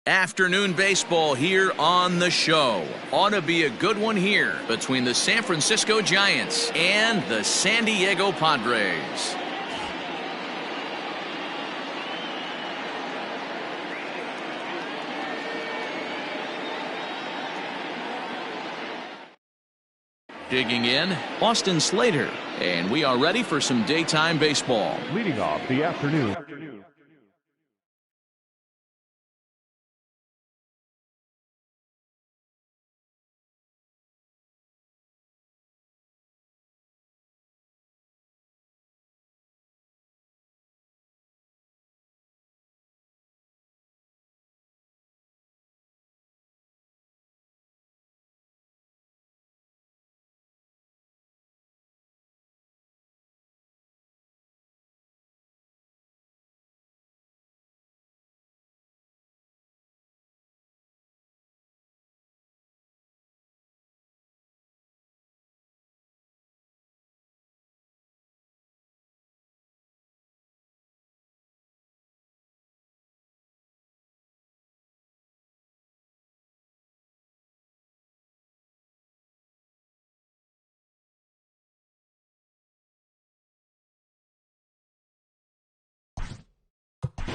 Afternoon baseball here on the show. Ought to be a good one here between the San Francisco Giants and the San Diego Padres. Digging in, Austin Slater, and we are ready for some daytime baseball. Leading off the afternoon.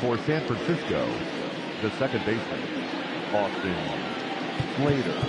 For San Francisco, the second baseman, Austin Slater.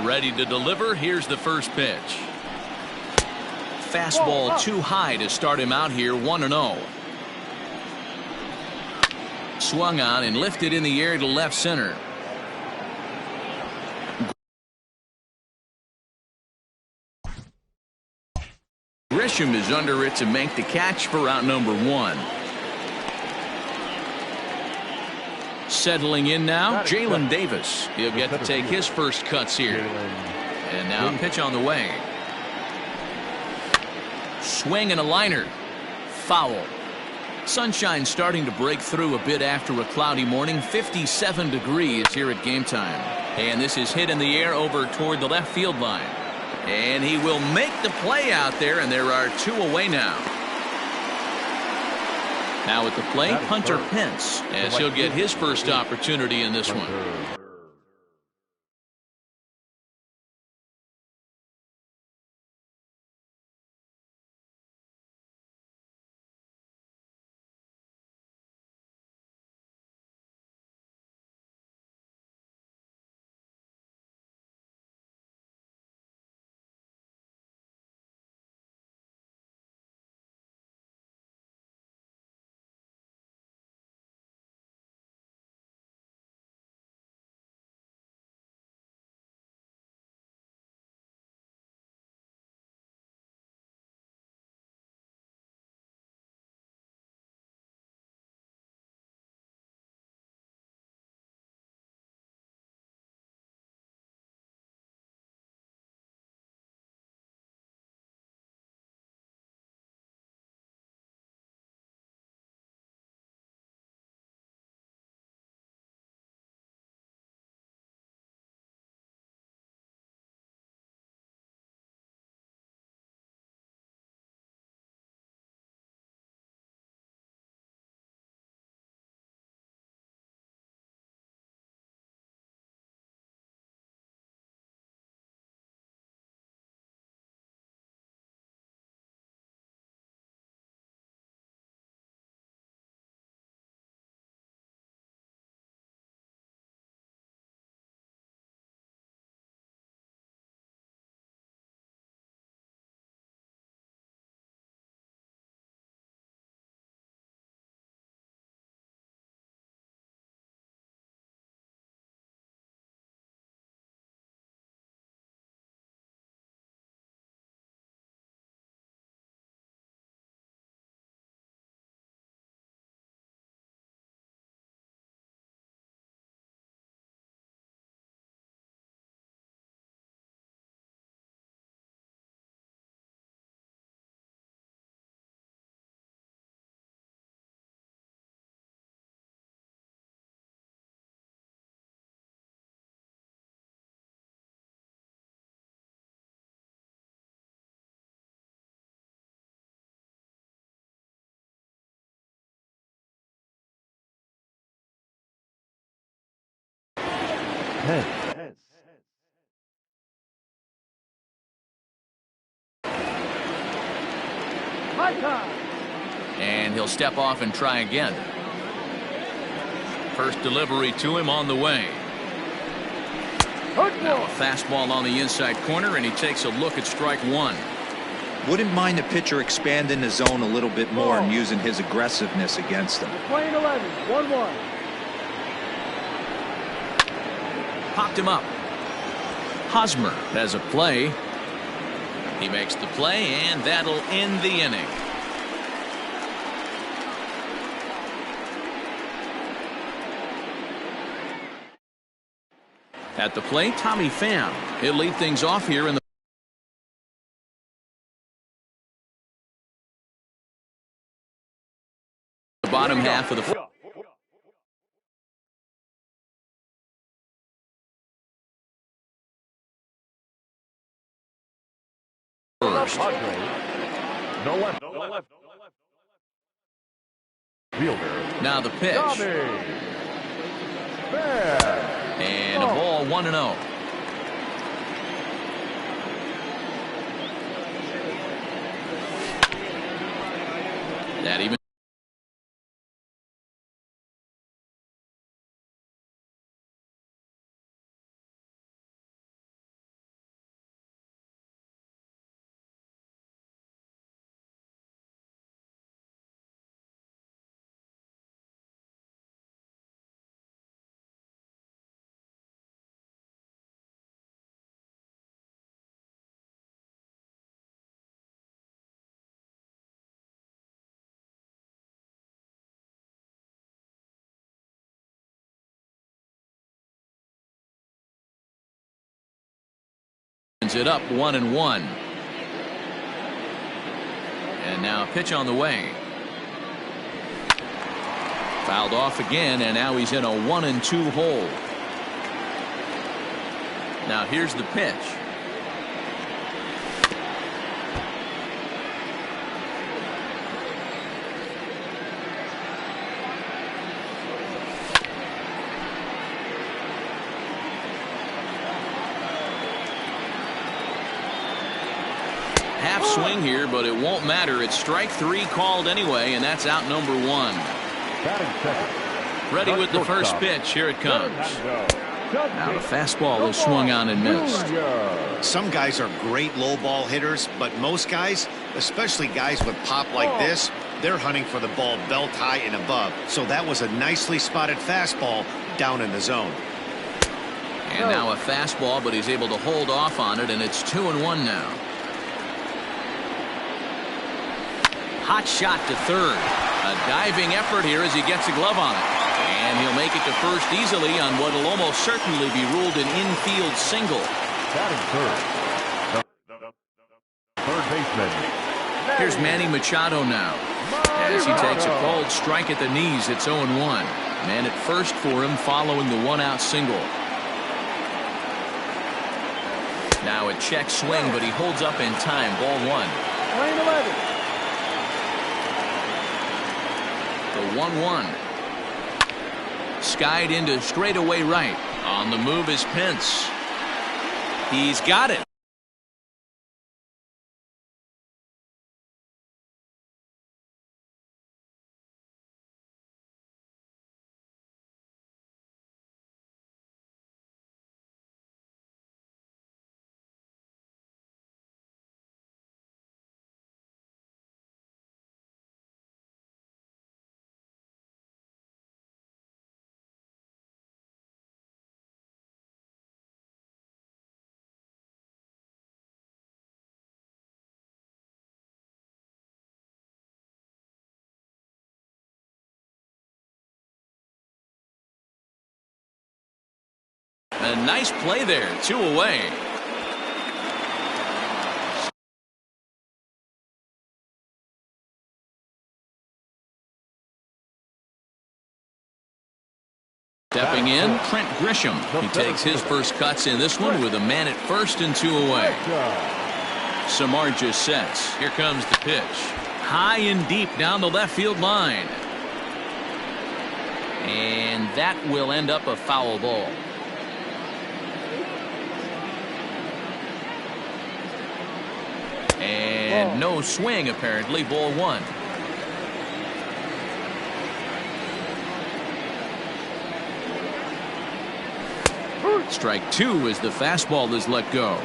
Ready to deliver. Here's the first pitch. Fastball too high to start him out here, 1-0. Swung on and lifted in the air to left center. Grisham is under it to make the catch for out number 1. Settling in now, Jalen Davis. He'll get to take his first cuts here. And now pitch on the way. Swing and a liner. Foul. Sunshine starting to break through a bit after a cloudy morning. 57 degrees here at game time. And this is hit in the air over toward the left field line. And he will make the play out there, and there are 2 away now. Now at the plate, Hunter Pence, as he'll get his first opportunity in this one. 10. And he'll step off and try again. First delivery to him on the way. Now a fastball on the inside corner, and he takes a look at strike one. Wouldn't mind the pitcher expanding the zone a little bit more and using his aggressiveness against him. 20-11, 1-1. Popped him up. Hosmer has a play. He makes the play, and that'll end the inning. At the plate, Tommy Pham. He'll lead things off here in the bottom half of the first. No left. Fielder. Now the pitch. And a ball 1-0. That even it up 1-1. And now a pitch on the way. Fouled off again, and now he's in a 1-2 hole. Now here's the pitch. Half swing here, but it won't matter. It's strike three called anyway, and that's out number one. Ready with the first pitch. Here it comes. Now the fastball is swung on and missed. Some guys are great low ball hitters, but most guys, especially guys with pop like this, they're hunting for the ball belt high and above. So that was a nicely spotted fastball down in the zone. And now a fastball, but he's able to hold off on it, and it's 2-1 now. Hot shot to third. A diving effort here as he gets a glove on it. And he'll make it to first easily on what will almost certainly be ruled an infield single. Batting third. Third baseman. Here's Manny Machado now. As he takes a cold strike at the knees, it's 0-1. Man at first for him following the one-out single. Now a check swing, but he holds up in time. Ball one. 20-11. The 1-1. Skied into straightaway right. On the move is Pence. He's got it. A nice play there. 2 away. Stepping in, Trent Grisham. He takes his first cuts in this one with a man at first and 2 away. Samardzija sets. Here comes the pitch. High and deep down the left field line. And that will end up a foul ball. And no swing, apparently. Ball one. Strike two as the fastball is let go.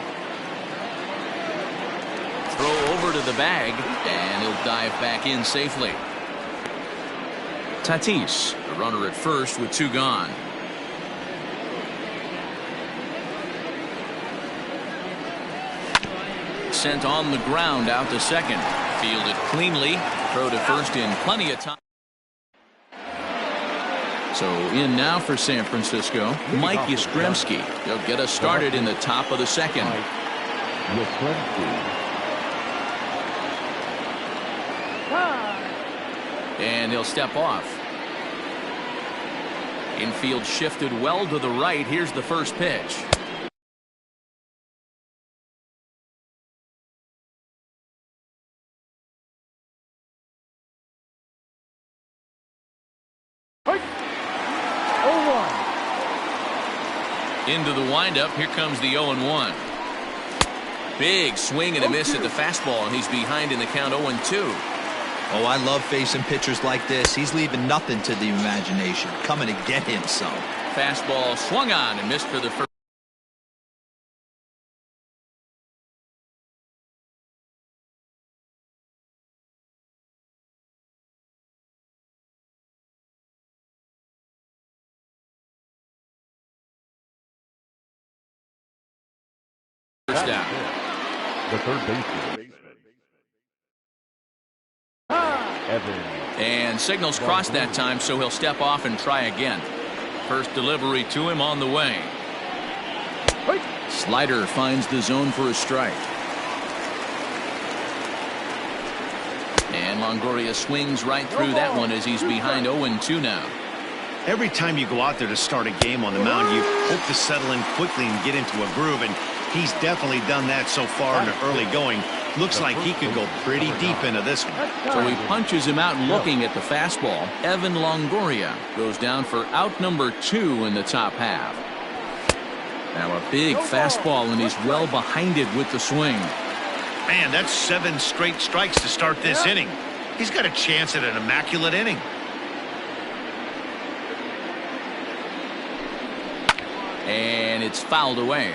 Throw over to the bag, and he'll dive back in safely. Tatis, the runner at first with two gone. Sent on the ground out to second. Fielded cleanly. Throw to first in plenty of time. So in now for San Francisco, Mike Yastrzemski. He'll get us started in the top of the second. And he'll step off. Infield shifted well to the right. Here's the first pitch. Into the windup. Here comes the 0-1. Big swing and a miss at the fastball, and he's behind in the count 0-2. Oh, I love facing pitchers like this. He's leaving nothing to the imagination. Coming to get him some. Fastball swung on and missed for the first. First down. The third baseman. Evans. And signals crossed that time, so he'll step off and try again. First delivery to him on the way. Slider finds the zone for a strike. And Longoria swings right through that one as he's behind 0-2 now. Every time you go out there to start a game on the mound, you hope to settle in quickly and get into a groove, and he's definitely done that so far in the early going. Looks like he could go pretty deep into this one. So he punches him out looking at the fastball. Evan Longoria goes down for out number 2 in the top half. Now a big fastball, and he's well behind it with the swing. Man, that's 7 straight strikes to start this inning. He's got a chance at an immaculate inning. And it's fouled away.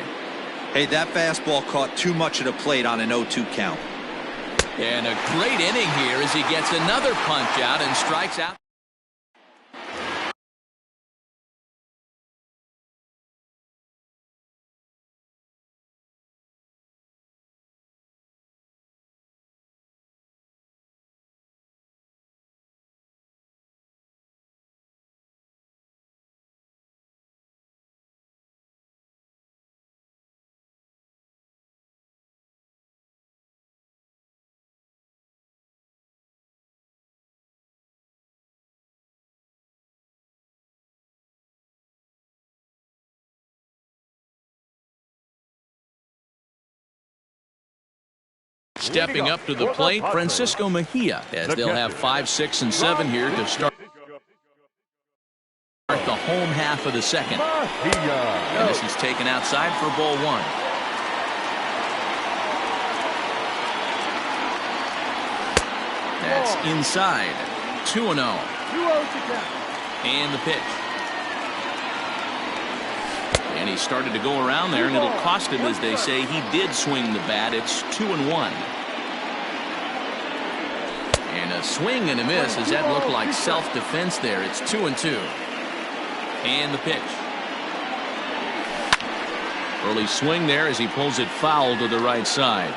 Hey, that fastball caught too much of the plate on an 0-2 count. And a great inning here as he gets another punch out and strikes out. Stepping up to the plate, Francisco Mejia, as they'll have 5, 6, and 7 here to start the home half of the second. And this is taken outside for ball 1. That's inside. 2-0. And the pitch. And he started to go around there, and it'll cost him, as they say. He did swing the bat. It's 2-1. And a swing and a miss. Does that look like self-defense there? It's 2-2. And the pitch. Early swing there as he pulls it foul to the right side.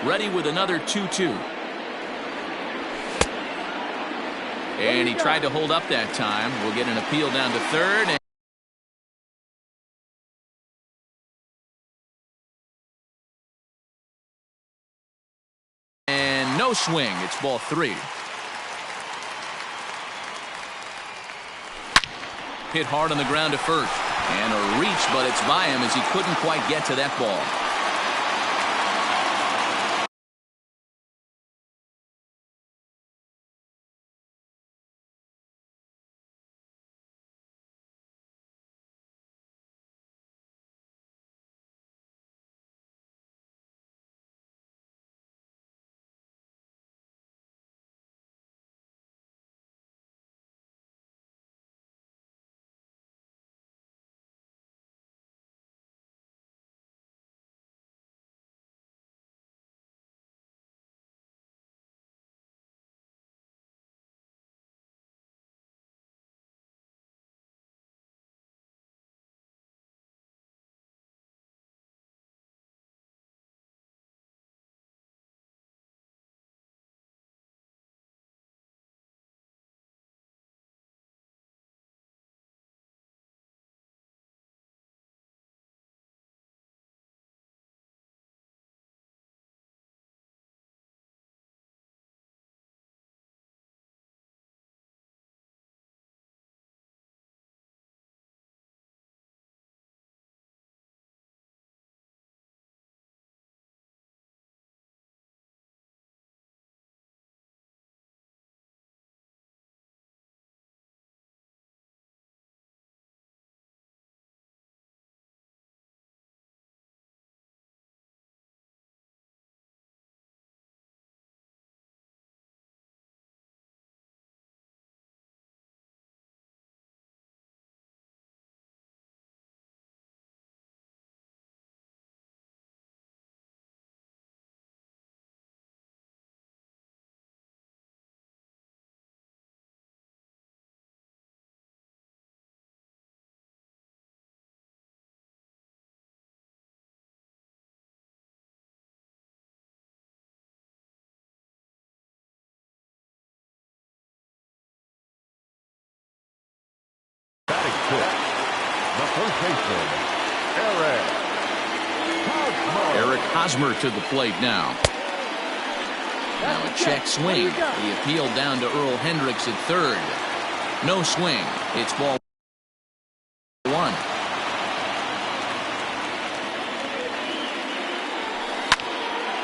Ready with another 2-2. And he tried to hold up that time. We'll get an appeal down to third. No swing. It's ball 3. Hit hard on the ground to first. And a reach, but it's by him as he couldn't quite get to that ball. baseman, Eric Hosmer to the plate now. Now a check swing. The appeal down to Earl Hendricks at third. No swing. It's ball one.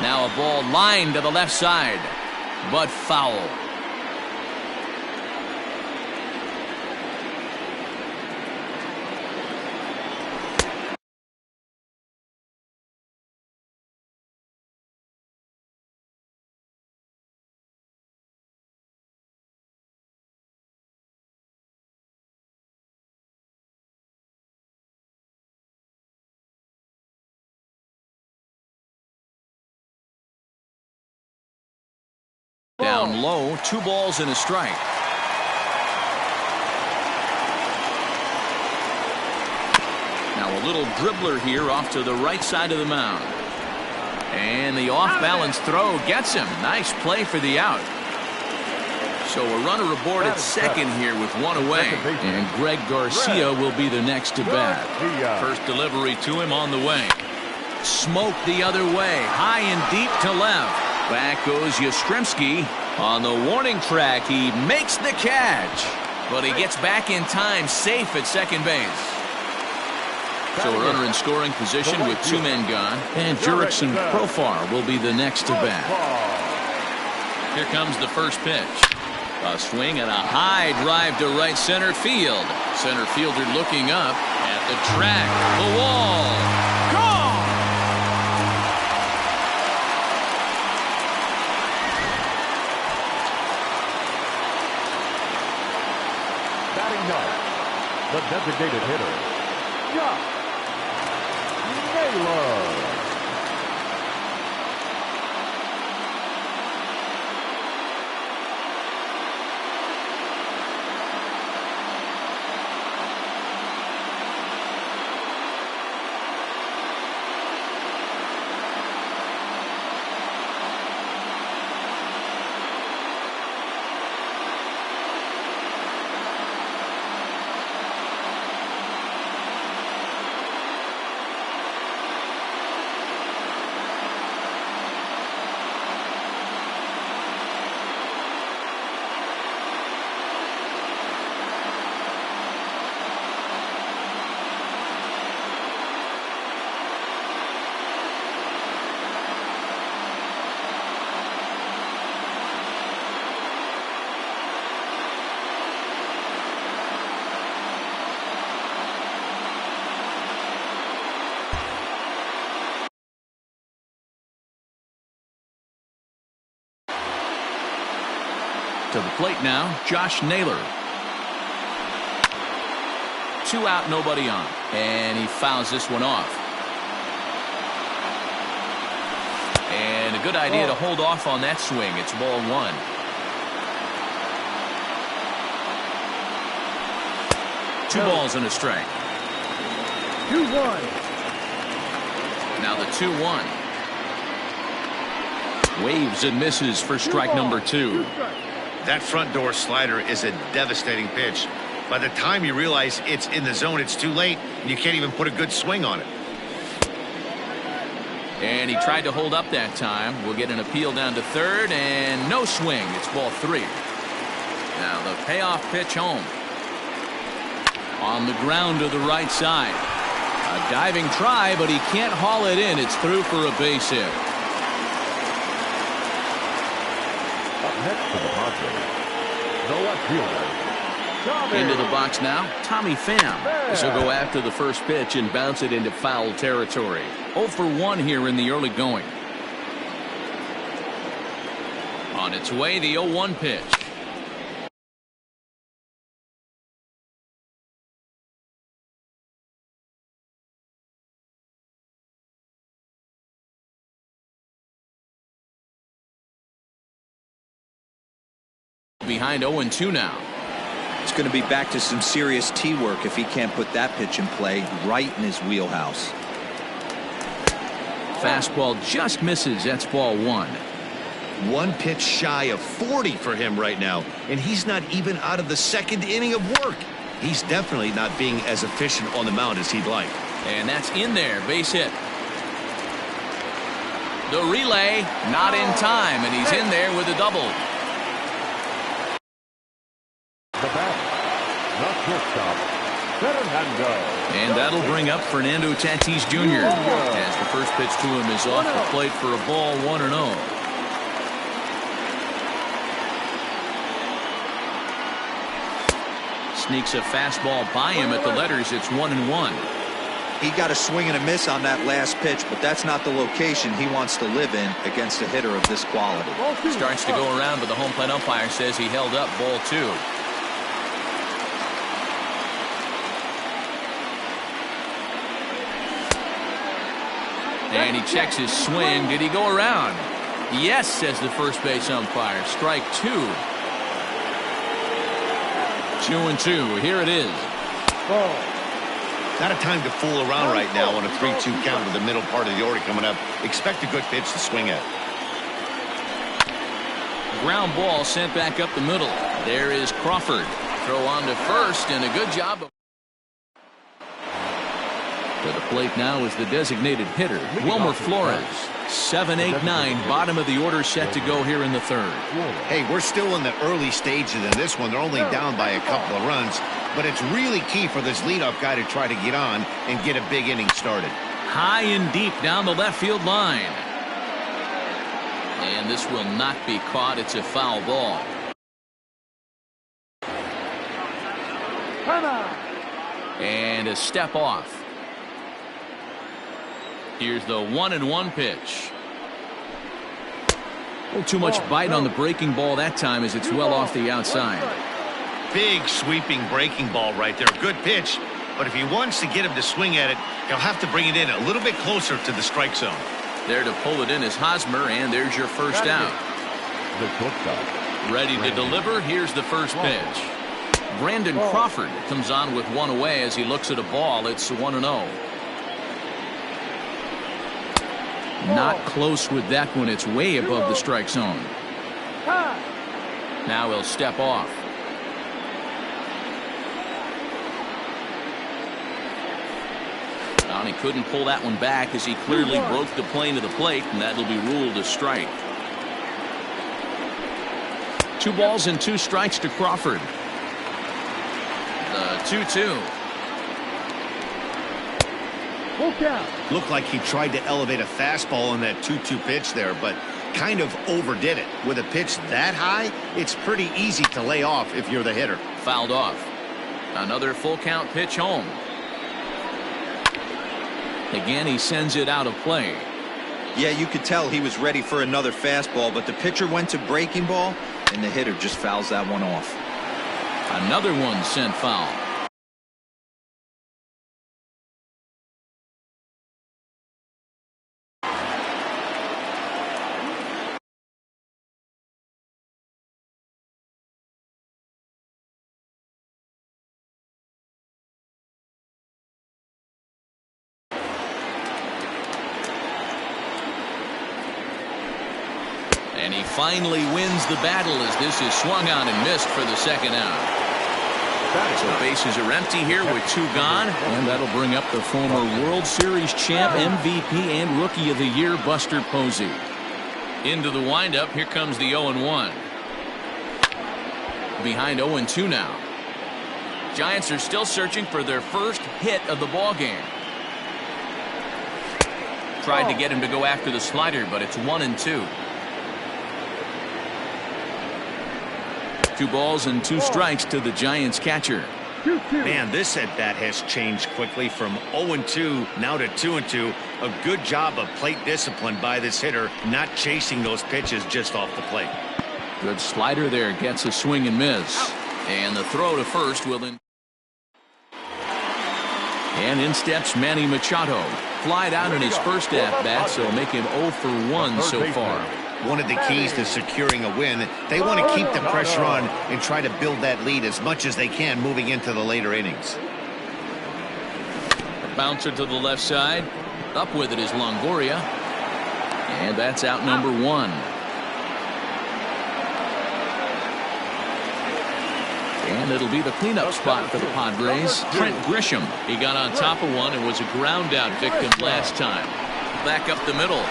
Now a ball lined to the left side, but foul. Down low, 2 balls and a strike. Now a little dribbler here off to the right side of the mound. And the off-balance throw gets him. Nice play for the out. So a runner aboard at second here with 1 away. And Greg Garcia will be the next to bat. First delivery to him on the way. Smoke the other way. High and deep to left. Back goes Yastrzemski. On the warning track, he makes the catch. But he gets back in time, safe at second base. So a runner in scoring position with 2 men gone. And Jurickson Profar will be the next to bat. Here comes the first pitch. A swing and a high drive to right center field. Center fielder looking up at the track. The wall. Gone! batting ninth, the designated hitter, Josh Naylor. To the plate now, Josh Naylor. 2 out, nobody on. And he fouls this one off. And a good idea to hold off on that swing. It's ball 1. Two balls and a strike. 2-1. Now the 2-1. Waves and misses for strike number 2. That front door slider is a devastating pitch. By the time you realize it's in the zone, it's too late, and you can't even put a good swing on it. And he tried to hold up that time. We'll get an appeal down to third, and no swing. It's ball 3. Now the payoff pitch home. On the ground to the right side. A diving try, but he can't haul it in. It's through for a base hit. Next to the Padres, the left fielder, into the box now, Tommy Pham. This will go after the first pitch and bounce it into foul territory. 0 for 1 here in the early going. On its way, the 0-1 pitch. Behind 0-2 now. It's going to be back to some serious tee work if he can't put that pitch in play right in his wheelhouse. Fastball just misses. That's ball 1. 1 pitch shy of 40 for him right now, and he's not even out of the 2nd inning of work. He's definitely not being as efficient on the mound as he'd like. And that's in there. Base hit. The relay, not in time, and he's in there with a double. The bat, not shortstop, Fernando. And that'll bring up Fernando Tatis Jr. as the first pitch to him is off the plate for a ball, 1-0. Sneaks a fastball by him at the letters. It's 1-1. He got a swing and a miss on that last pitch, but that's not the location he wants to live in against a hitter of this quality. Starts to go around, but the home plate umpire says he held up, ball 2. And he checks his swing. Did he go around? Yes, says the first base umpire. Strike 2. 2-2. Here it is. Not a time to fool around right now on a 3-2 count with the middle part of the order coming up. Expect a good pitch to swing at. Ground ball sent back up the middle. There is Crawford. Throw on to first, and a good job. To the plate now is the designated hitter, Wilmer Flores. 7, 8, 9, bottom of the order set to go here in the third. Hey, we're still in the early stages of this one. They're only down by a couple of runs, but it's really key for this leadoff guy to try to get on and get a big inning started. High and deep down the left field line. And this will not be caught. It's a foul ball. And a step off. Here's the 1-1 pitch. Oh, too much bite on the breaking ball that time as it's well off the outside. Big sweeping breaking ball right there. Good pitch, but if he wants to get him to swing at it, he'll have to bring it in a little bit closer to the strike zone. There to pull it in is Hosmer, and there's your first out. The shortstop. Ready to deliver. Here's the first pitch. Brandon Crawford comes on with one away as he looks at a ball. It's 1-0. Not close with that one. It's way above the strike zone. Now he'll step off. He couldn't pull that one back as he clearly broke the plane of the plate, and that'll be ruled a strike. 2 balls and 2 strikes to Crawford. The 2-2. Looked like he tried to elevate a fastball on that 2-2 pitch there, but kind of overdid it. With a pitch that high, it's pretty easy to lay off if you're the hitter. Fouled off. Another full count pitch home. Again, he sends it out of play. Yeah, you could tell he was ready for another fastball, but the pitcher went to breaking ball, and the hitter just fouls that one off. Another one sent foul. And he finally wins the battle as this is swung on and missed for the second out. So bases are empty here with 2 gone, and that'll bring up the former World Series champ, MVP, and Rookie of the Year, Buster Posey. Into the windup, here comes the 0-1. Behind 0-2 now. Giants are still searching for their first hit of the ball game. Tried to get him to go after the slider, but it's 1-2. 2 balls and 2 strikes to the Giants catcher. Man, this at bat has changed quickly from 0-2 now to 2-2. A good job of plate discipline by this hitter, not chasing those pitches just off the plate. Good slider there, gets a swing and miss. And the throw to first will in. And in steps Manny Machado. Flied out in his first at bat, so make him 0 for 1 so far. One of the keys to securing a win, they want to keep the pressure on and try to build that lead as much as they can moving into the later innings. A bouncer to the left side. Up with it is Longoria. And that's out number 1. And it'll be the cleanup spot for the Padres. Trent Grisham. He got on top of one and was a ground out victim last time. Back up the middle.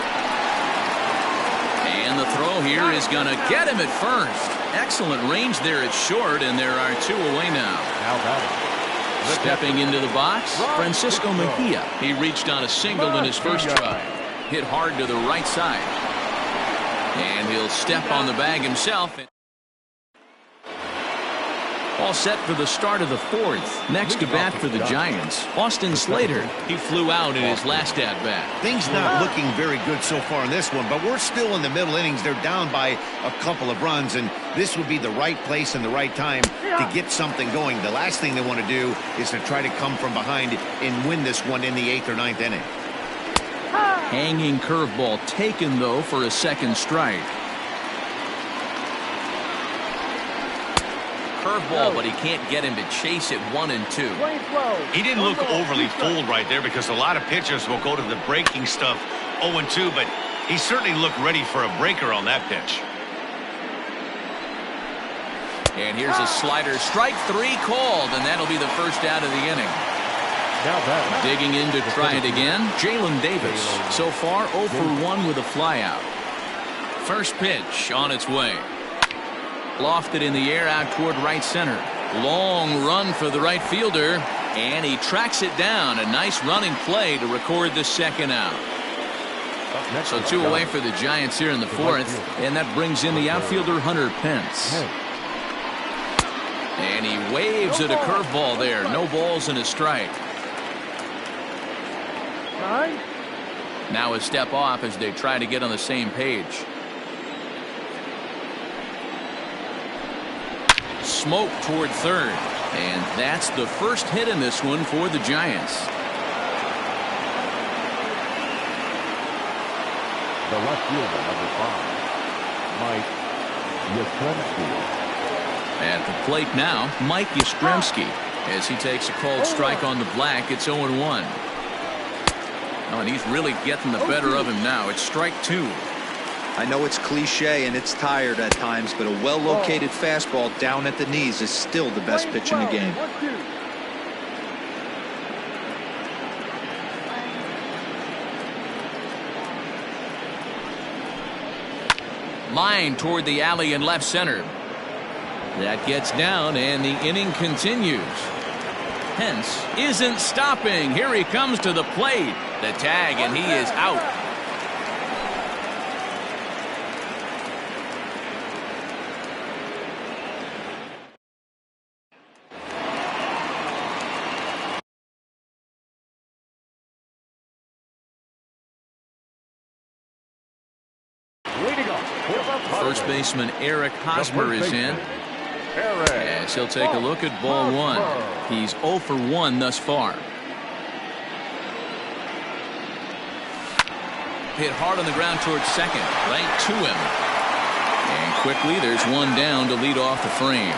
And the throw here is going to get him at first. Excellent range there at short, and there are 2 away now. Stepping into the box, Francisco Mejia. He reached on a single in his first try. Hit hard to the right side. And he'll step on the bag himself. All set for the start of the 4th. Next to bat for the Giants, Austin Slater. He flew out in his last at-bat. Things not looking very good so far in this one, but we're still in the middle innings. They're down by a couple of runs, and this would be the right place and the right time to get something going. The last thing they want to do is to try to come from behind and win this one in the 8th or 9th inning. Hanging curveball taken, though, for a second strike. Curveball, but he can't get him to chase it 1 and 2. He didn't look overly fooled right there because a lot of pitchers will go to the breaking stuff 0 and 2, but he certainly looked ready for a breaker on that pitch. And here's a slider. Strike 3 called, and that'll be the first out of the inning. Digging in to try it again, Jalen Davis. So far 0 for 1 with a flyout. First pitch on its way. Lofted in the air out toward right center. Long run for the right fielder, and he tracks it down. A nice running play to record the second out. So 2 away for the Giants here in the 4th, and that brings in the outfielder Hunter Pence. And he waves at a curveball there. No balls and a strike. Now a step off as they try to get on the same page. Smoke toward third, and that's the first hit in this one for the Giants. The left fielder, number 5, Mike Yastrzemski. At the plate now, Mike Yastrzemski, as he takes a called strike on the black. It's 0-1. Oh, and he's really getting the better of him now. It's strike 2. I know it's cliche and it's tired at times, but a well-located fastball down at the knees is still the best pitch in the game. Line toward the alley in left center. That gets down, and the inning continues. Pence isn't stopping. Here he comes to the plate. The tag, and he is out. First baseman Eric Hosmer is in. As he'll take a look at ball 1. He's 0 for 1 thus far. Hit hard on the ground towards second. Right to him. And quickly there's one down to lead off the frame.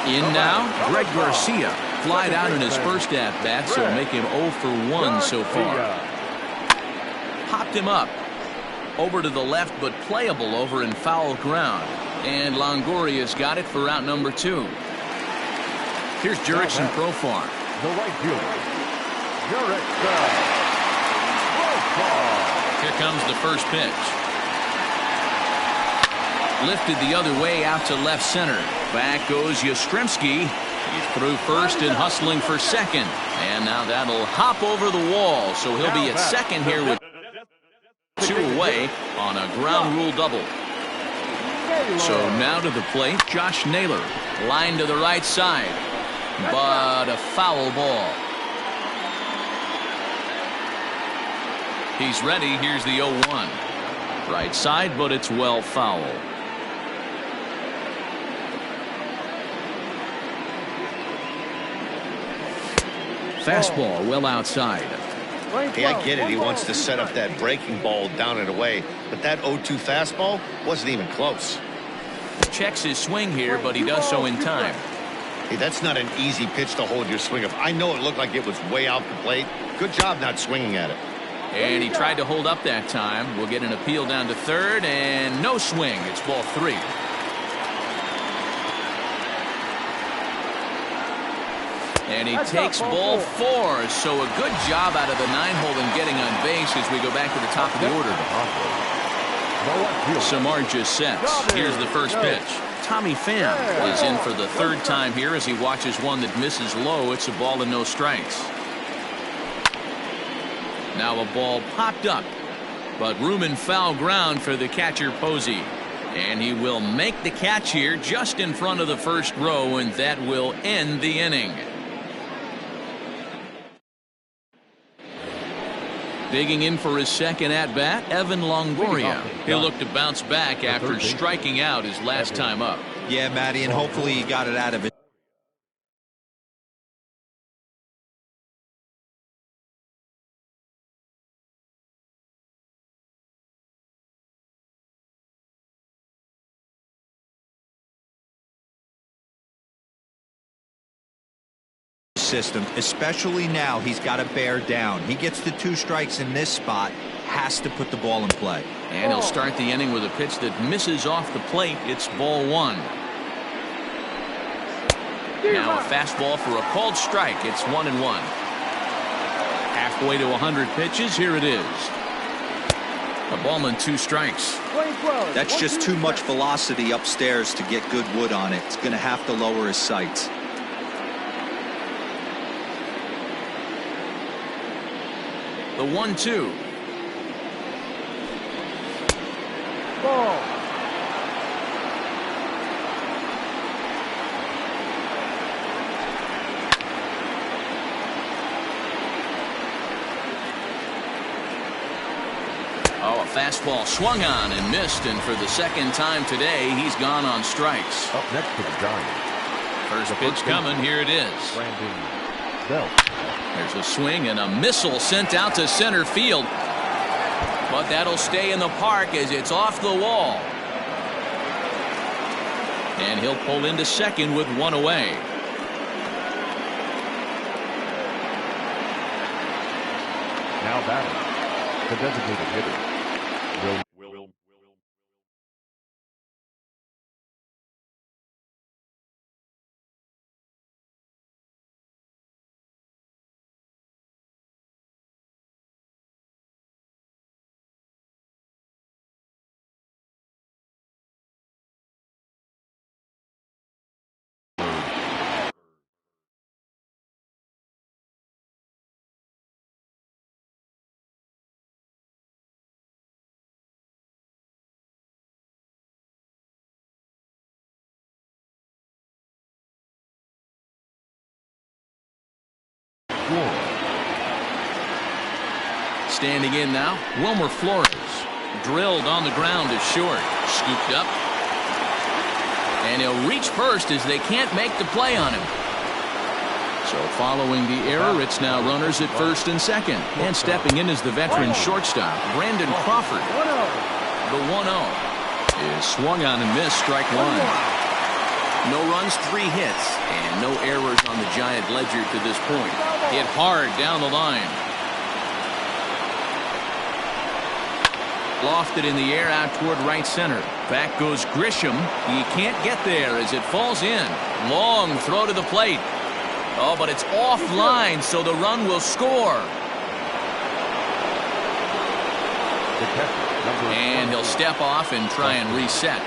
In now, Greg Garcia. Flied out in his first at-bat, so make him 0 for 1 so far. Popped him up. Over to the left, but playable over in foul ground. And Longoria's got it for out number 2. Here's Jurickson Profar. The right fielder, Jurickson Profar. Here comes the first pitch. Lifted the other way out to left center. Back goes Yastrzemski. He's through first and hustling for second. And now that'll hop over the wall. So he'll be at second here with 2 away on a ground rule double. So now to the plate, Josh Naylor. Line to the right side. But a foul ball. He's ready. Here's the 0-1. Right side, but it's well foul. Fastball well outside. Hey, I get it. He wants to set up that breaking ball down and away. But that 0-2 fastball wasn't even close. Checks his swing here, but he does so in time. Hey, that's not an easy pitch to hold your swing of. I know it looked like it was way out the plate. Good job not swinging at it. And he tried to hold up that time. We'll get an appeal down to third, and no swing. It's ball 3. And he takes ball 4. So a good job out of the 9-hole in getting on base as we go back to the top of the order. Samar just sets. Here's the first pitch. Tommy Pham is in for the 3rd time here as he watches one that misses low. It's a ball and no strikes. Now a ball popped up, but room and foul ground for the catcher Posey. And he will make the catch here just in front of the first row, and that will end the inning. Digging in for his second at-bat, Evan Longoria. He'll look to bounce back after striking out his last time up. Yeah, Matty, and hopefully he got it out of it. System, especially now, he's got to bear down. He gets the 2 strikes in this spot, has to put the ball in play. And he'll start the inning with a pitch that misses off the plate. It's ball 1. Now a fastball for a called strike. It's 1-1. Halfway to 100 pitches. Here it is. A ball and 2 strikes. That's just too much velocity upstairs to get good wood on it. It's going to have to lower his sights. The 1-2. Ball. Oh, a fastball swung on and missed, and for the 2nd time today, he's gone on strikes. Up next to the Giants. First pitch coming. Here it is. Brandon Belt. There's a swing and a missile sent out to center field. But that'll stay in the park as it's off the wall. And he'll pull into second with 1 away. Now batting, the designated hitter. Will. Standing in now, Wilmer Flores. Drilled on the ground to short. Scooped up. And he'll reach first as they can't make the play on him. So following the error, it's now runners at first and second. And stepping in is the veteran shortstop, Brandon Crawford. The 1-0 is swung on and missed, strike 1. No runs, 3 hits, and no errors on the Giant ledger to this point. Hit hard down the line. Lofted in the air out toward right center. Back goes Grisham. He can't get there as it falls in. Long throw to the plate. Oh, but it's offline, so the run will score. And he'll step off and try and reset.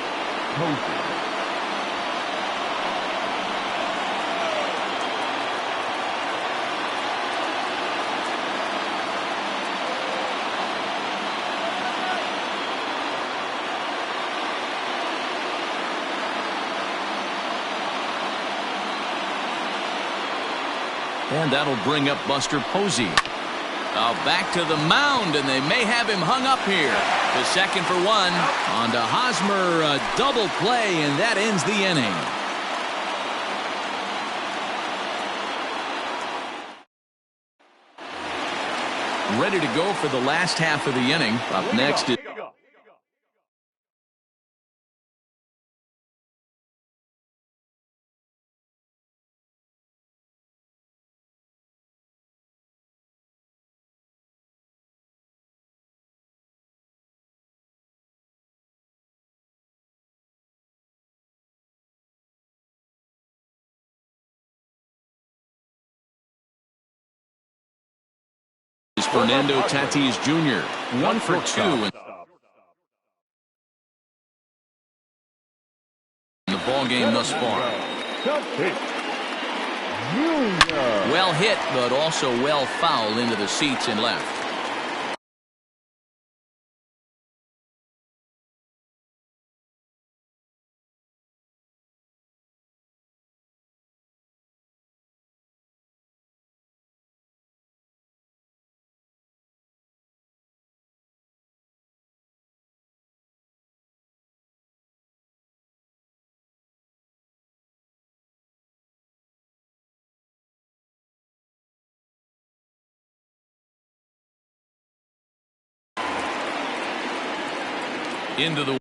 And that'll bring up Buster Posey. Back to the mound, and they may have him hung up here. The second for 1. On to Hosmer, a double play, and that ends the inning. Ready to go for the last half of the inning. Up next is is Fernando Tatis Jr. 1 for 2 in the ball game thus far. Well hit, but also well fouled into the seats and left. Into the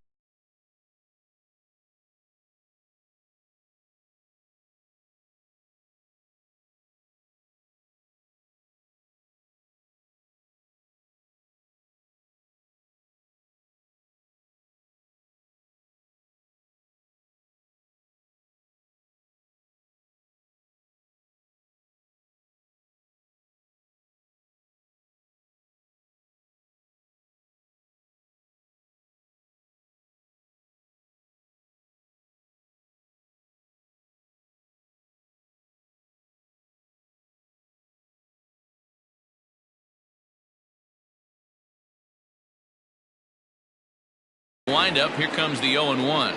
windup. Here comes the 0-1.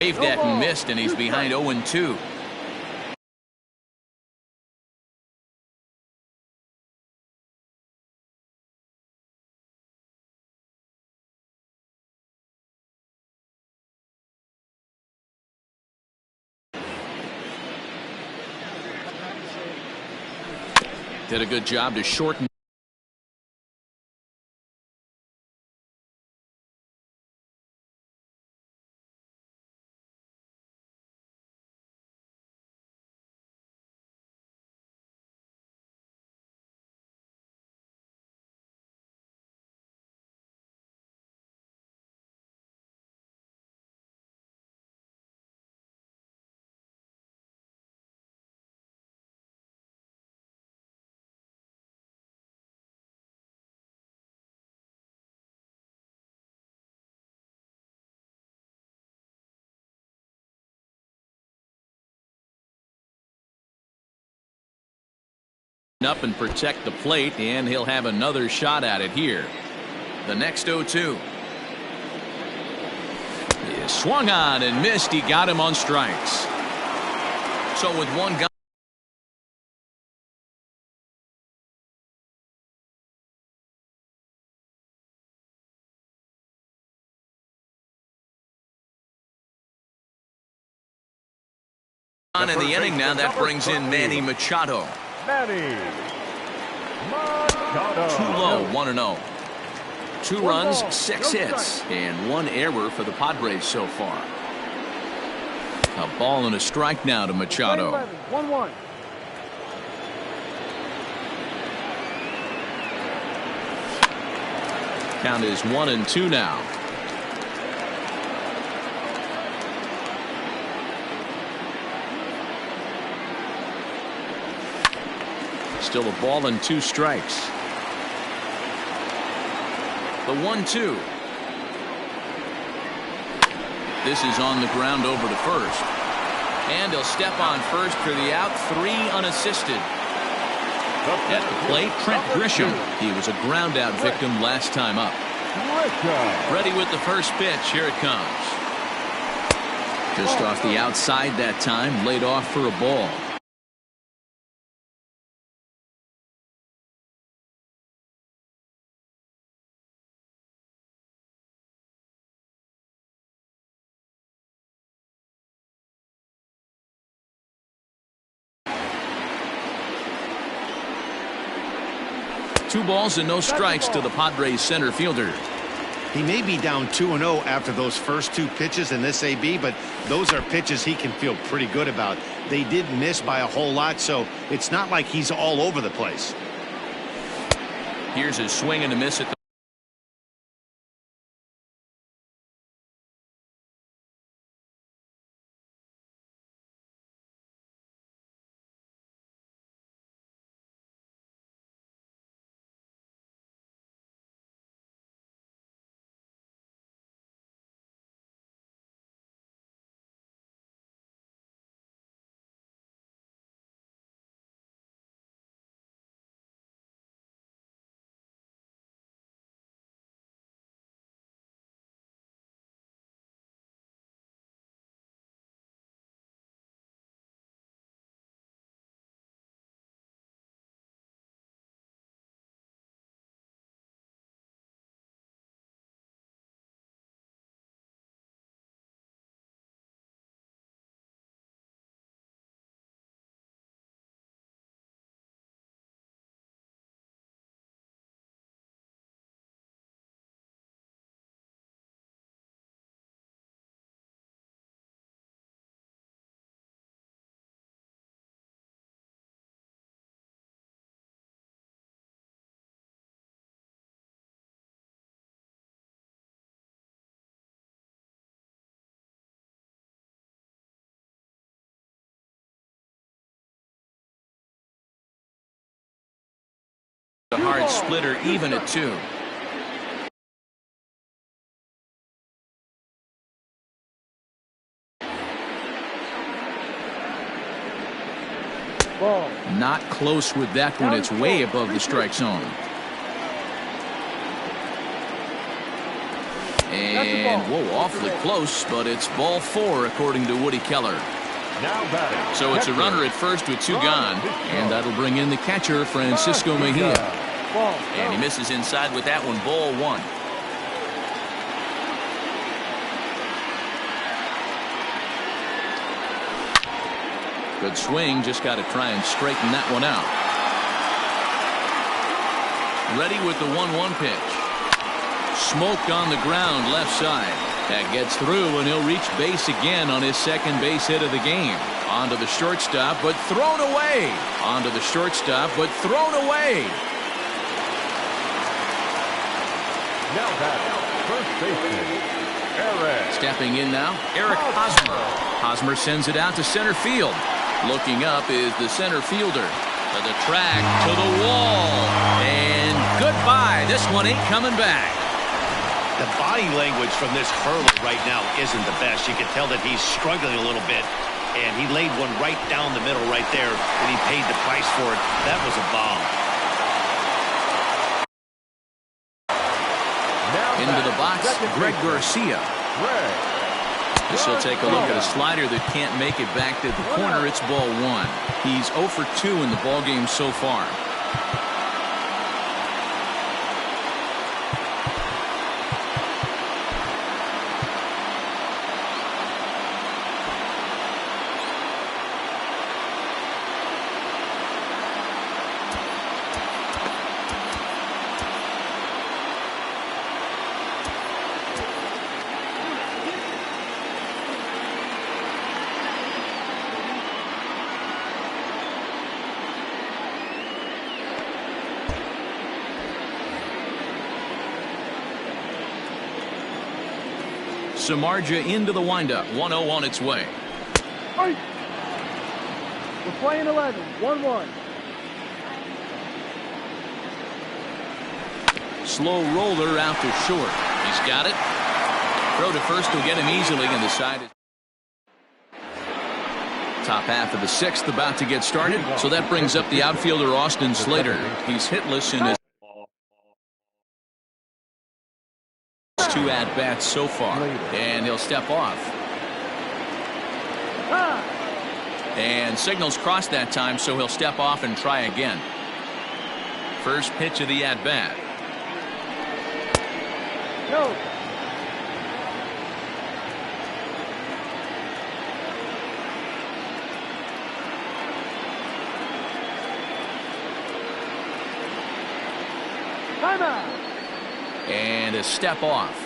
Waved that and missed, and he's behind 0-2. Did a good job to shorten. Up and protect the plate, and he'll have another shot at it here. The next 0-2. He swung on and missed. He got him on strikes. So with one guy on in the inning now, that brings in Manny Machado. Manny Machado. Too low, 1-0. 2 runs, 6 hits, and 1 error for the Padres so far. A ball and a strike now to Machado. 1-1. Count is 1-2 now. Still a ball and 2 strikes. The 1-2. This is on the ground over to first. And he'll step on first for the out. 3 unassisted. At the plate, Trent Grisham. He was a ground out victim last time up. Ready with the first pitch. Here it comes. Just off the outside that time. Laid off for a ball. Two balls and no strikes to the Padres center fielder. He may be down 2-0 after those first 2 pitches in this AB, but those are pitches he can feel pretty good about. They did miss by a whole lot, so it's not like he's all over the place. Here's his swing and a miss at the A hard splitter, even at 2. Ball. Not close with that one. It's way above the strike zone. And, whoa, awfully close, but it's ball 4 according to Woody Keller. Now batting. So it's a runner at first with 2 gone, and that'll bring in the catcher, Francisco Mejia. Ball. And he misses inside with that one, ball 1. Good swing, just got to try and straighten that one out. Ready with the 1-1 pitch. Smoked on the ground, left side. That gets through, and he'll reach base again on his second base hit of the game. Onto the shortstop, but thrown away. Onto the shortstop, but thrown away. Now batting. First baseman, Eric. Stepping in now, Eric Hosmer. Hosmer sends it out to center field. Looking up is the center fielder. To the track, to the wall. And goodbye. This one ain't coming back. The body language from this hurler right now isn't the best. You can tell that he's struggling a little bit. And he laid one right down the middle right there. And he paid the price for it. That was a bomb. Into the box, Greg Garcia. This will take a look at a slider that can't make it back to the corner. It's ball 1. He's 0 for 2 in the ballgame so far. Samardzija into the windup. 1-0 on its way. We're playing 11. 1-1. Slow roller out to short. He's got it. Throw to first will get him easily, and the side is top half of the 6th about to get started. So that brings up the outfielder Austin Slater. He's hitless in his 2 at-bats so far, and he'll step off. And signals crossed that time, so he'll step off and try again. First pitch of the at-bat. Go. Timeout. And a step off.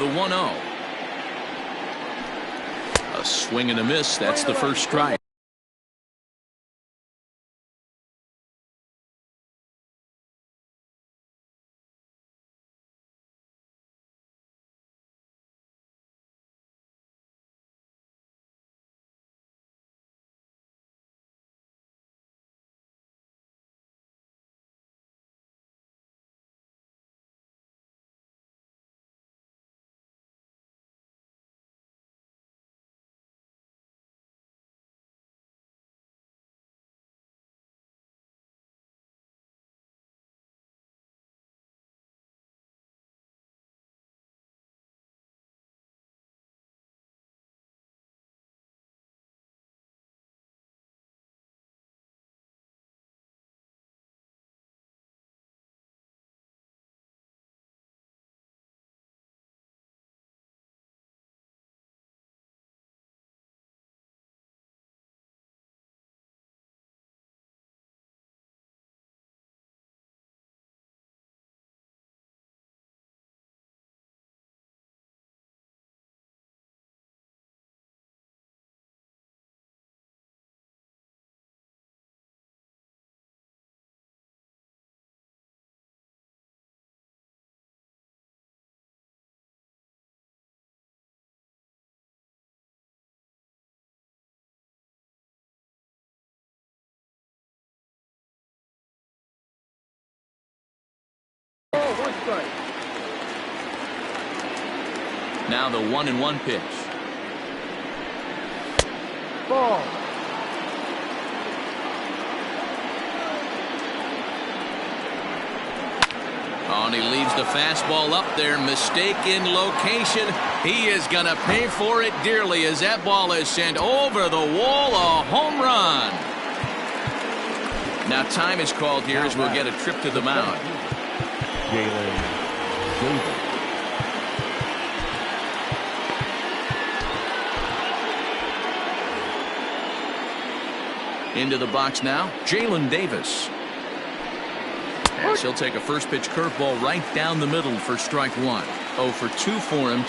The 1-0. A swing and a miss. That's the first strike. One strike. Now the 1-1 pitch. Ball. Oh, and he leaves the fastball up there. Mistake in location. He is going to pay for it dearly as that ball is sent over the wall. A home run. Now time is called here as we'll get a trip to the mound. Jalen Davis. Into the box now, Jalen Davis. As he'll take a first pitch curveball right down the middle for strike one. 0 for 2 for him.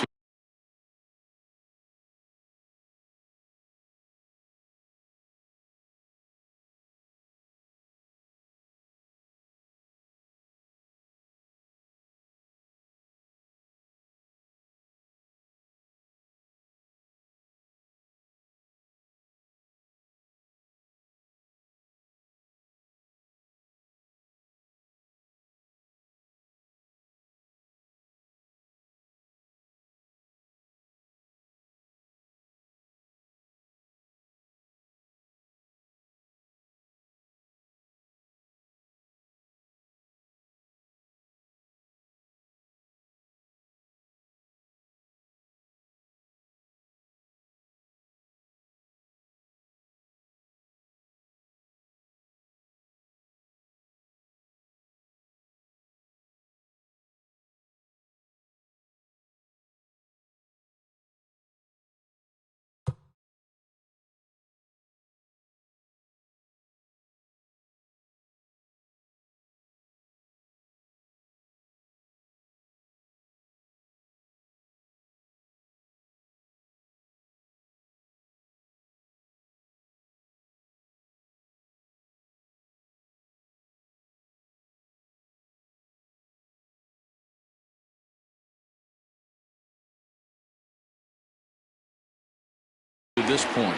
To this point.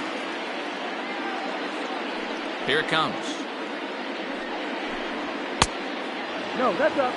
Here it comes. No, that's up.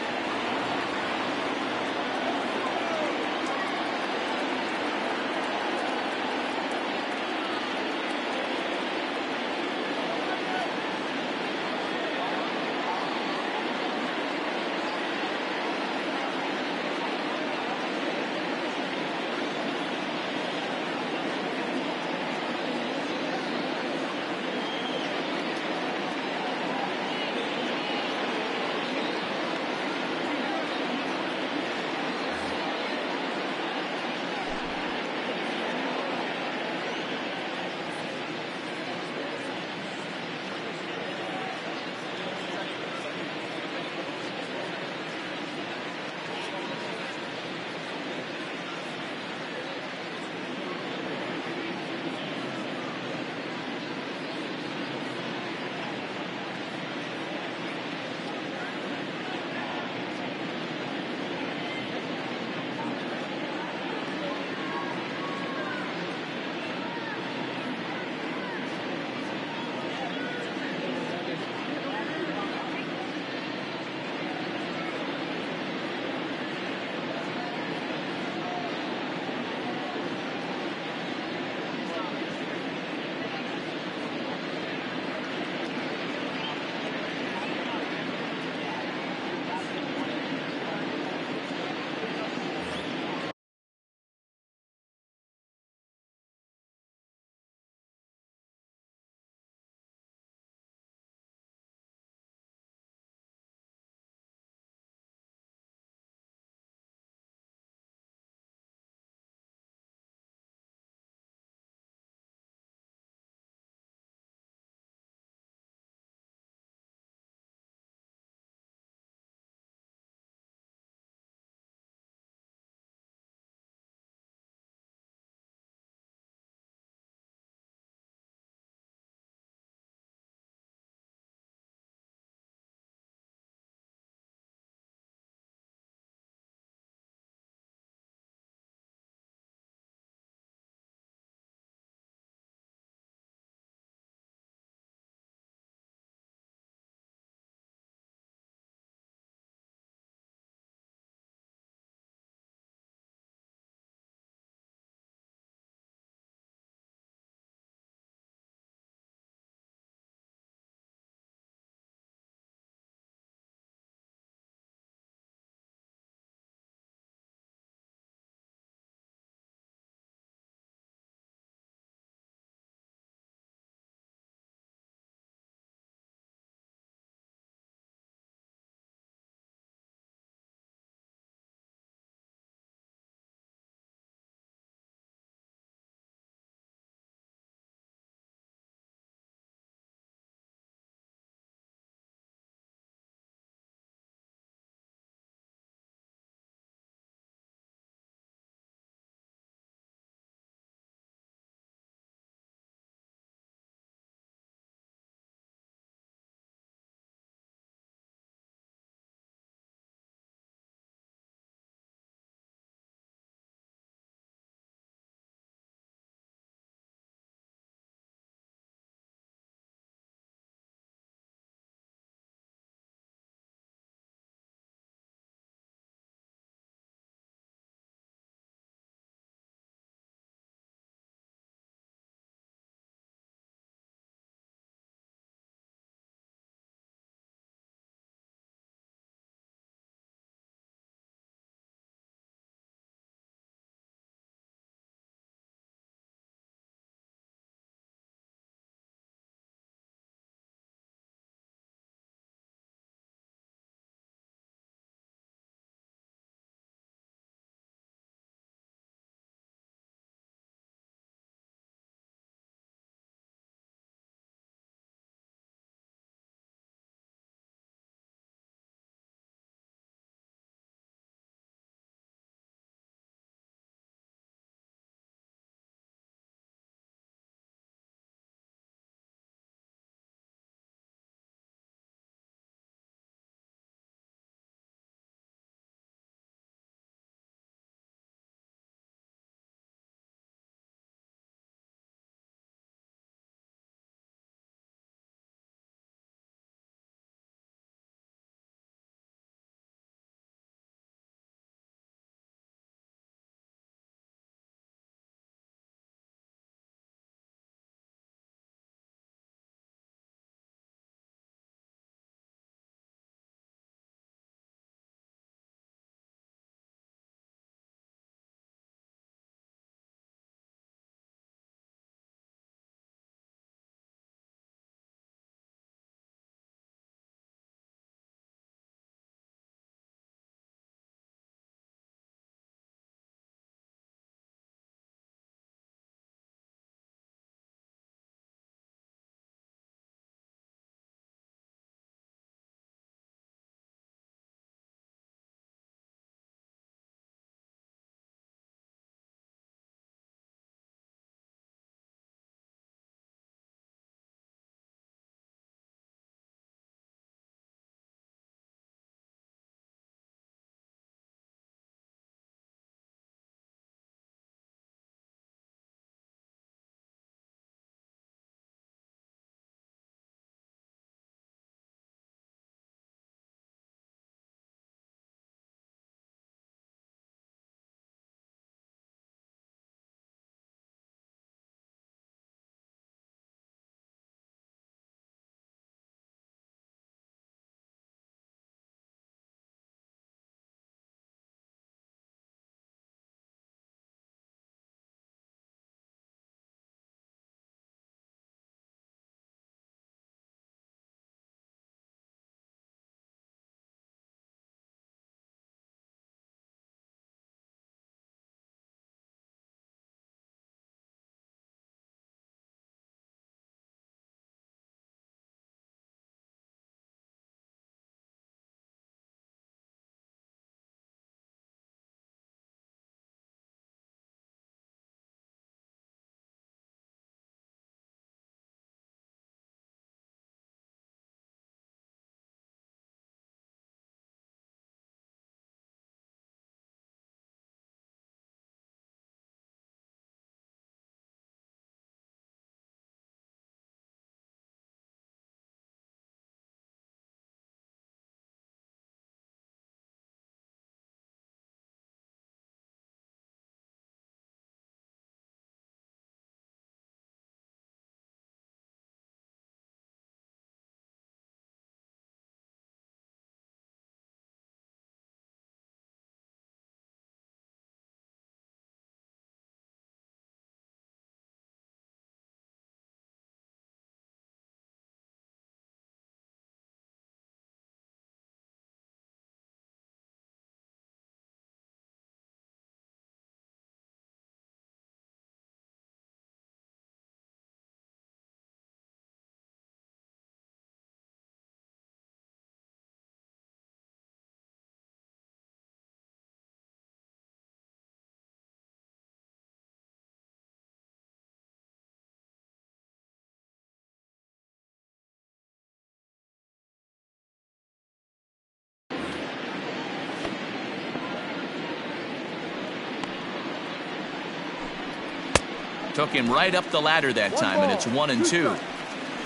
Took him right up the ladder that time, and it's 1-2.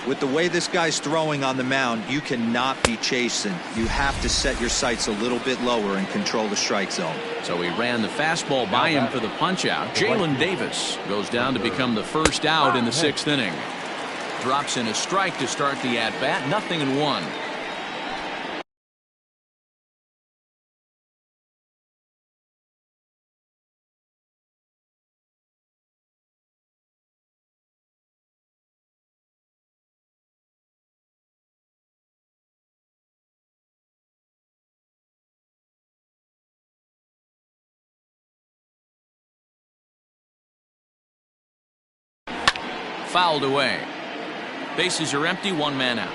With the way this guy's throwing on the mound, you cannot be chasing. You have to set your sights a little bit lower and control the strike zone. So he ran the fastball by him for the punch out. Jalen Davis goes down to become the first out in the 6th inning. Drops in a strike to start the at-bat. 0-1. Fouled away. Bases are empty, 1 man out.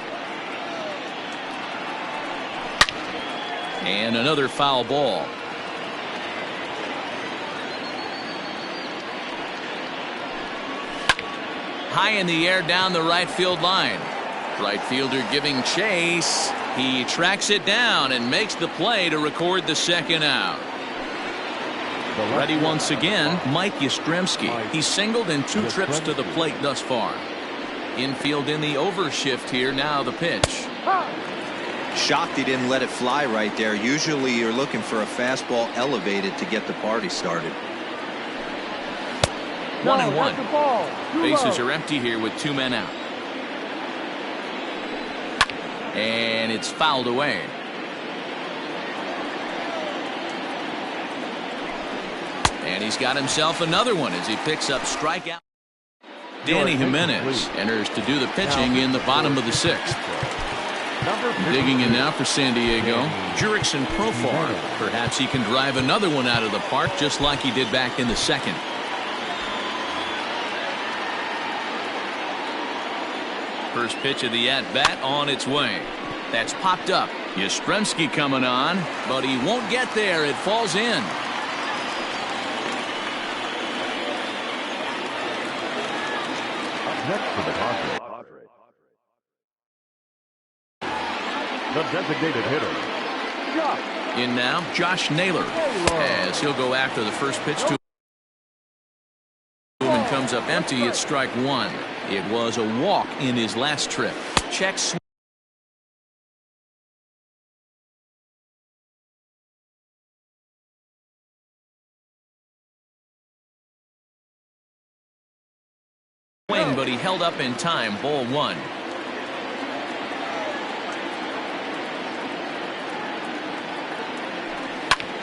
And another foul ball. High in the air down the right field line. Right fielder giving chase. He tracks it down and makes the play to record the 2nd out. Ready once again, Mike Yastrzemski. He's singled in 2 trips to the plate thus far. Infield in the overshift here. Now the pitch. Shocked he didn't let it fly right there. Usually you're looking for a fastball elevated to get the party started. 1-1. Bases are empty here with 2 men out. And it's fouled away. And he's got himself another one as he picks up strikeout. Danny Jimenez enters to do the pitching in the bottom of the 6th. Digging in now for San Diego, Jurickson Profar. Perhaps he can drive another one out of the park just like he did back in the 2nd. First pitch of the at-bat on its way. That's popped up. Yastrzemski coming on, but he won't get there. It falls in. Next for the Padres, the designated hitter. In now, Josh Naylor, as he'll go after the first pitch to him and comes up empty. It's strike 1. It was a walk in his last trip. Check swing. But he held up in time. Ball 1.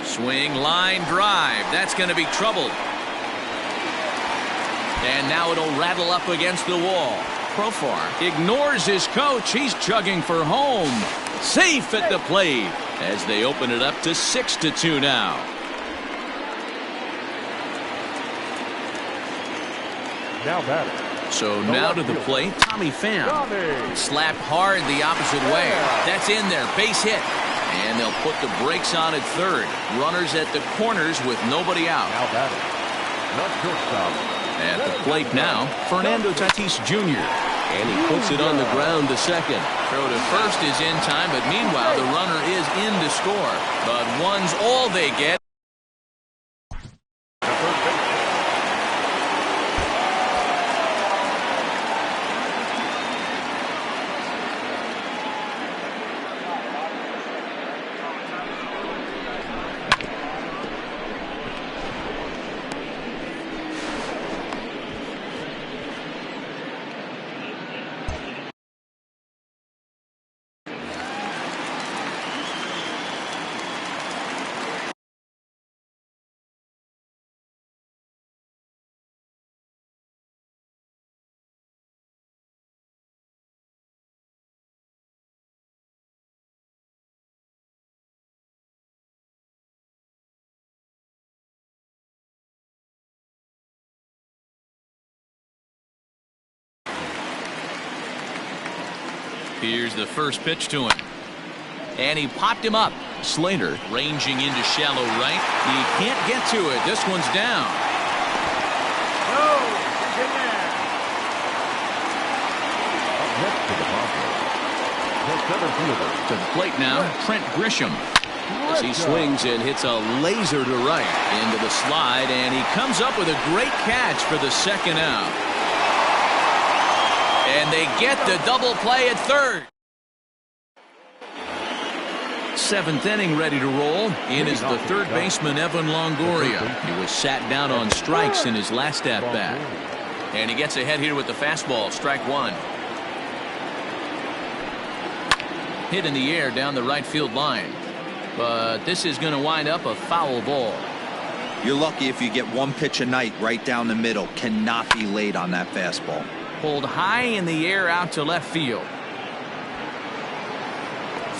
Swing, line drive. That's going to be trouble. And now it'll rattle up against the wall. Profar ignores his coach. He's chugging for home. Safe at the plate as they open it up to 6-2 now. Now batting. So now to the plate, Tommy Pham. Slapped hard the opposite way. That's in there. Base hit. And they'll put the brakes on at 3rd. Runners at the corners with nobody out. Now batting. Not shortstop. At the plate now, Fernando Tatis Jr. And he puts it on the ground to 2nd. Throw to first is in time, but meanwhile the runner is in to score. But one's all they get. Here's the first pitch to him. And he popped him up. Slater ranging into shallow right. He can't get to it. This one's down. Next to the Padres, the center fielder. To the plate now, Trent Grisham. as he swings and hits a laser to right into the slide, and he comes up with a great catch for the second out. And they get the double play at third. Seventh inning ready to roll. In is the third baseman, Evan Longoria. He was sat down on strikes in his last at-bat. And he gets ahead here with the fastball, strike one. Hit in the air down the right field line. But this is going to wind up a foul ball. You're lucky if you get one pitch a night right down the middle. Cannot be late on that fastball. Pulled high in the air out to left field.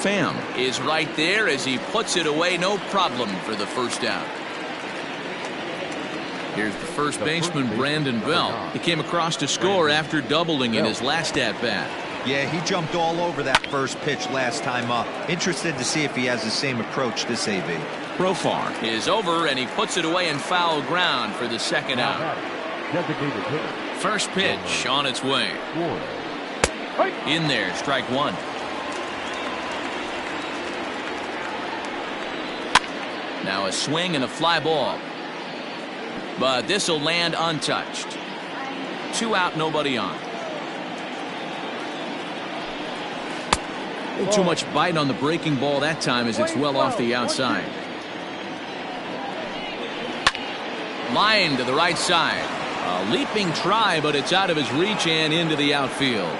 Pham is right there as he puts it away, no problem for the first out. Here's the first baseman, Brandon Belt. He came across to score after doubling in his last at-bat. Yeah, he jumped all over that first pitch last time up. Interested to see if he has the same approach this AB. Profar is over, and he puts it away in foul ground for the second out. First pitch on its way. In there, strike one. Now a swing and a fly ball. But this will land untouched. 2 out, nobody on. Too much bite on the breaking ball that time as it's well off the outside. Line to the right side. A leaping try, but it's out of his reach and into the outfield.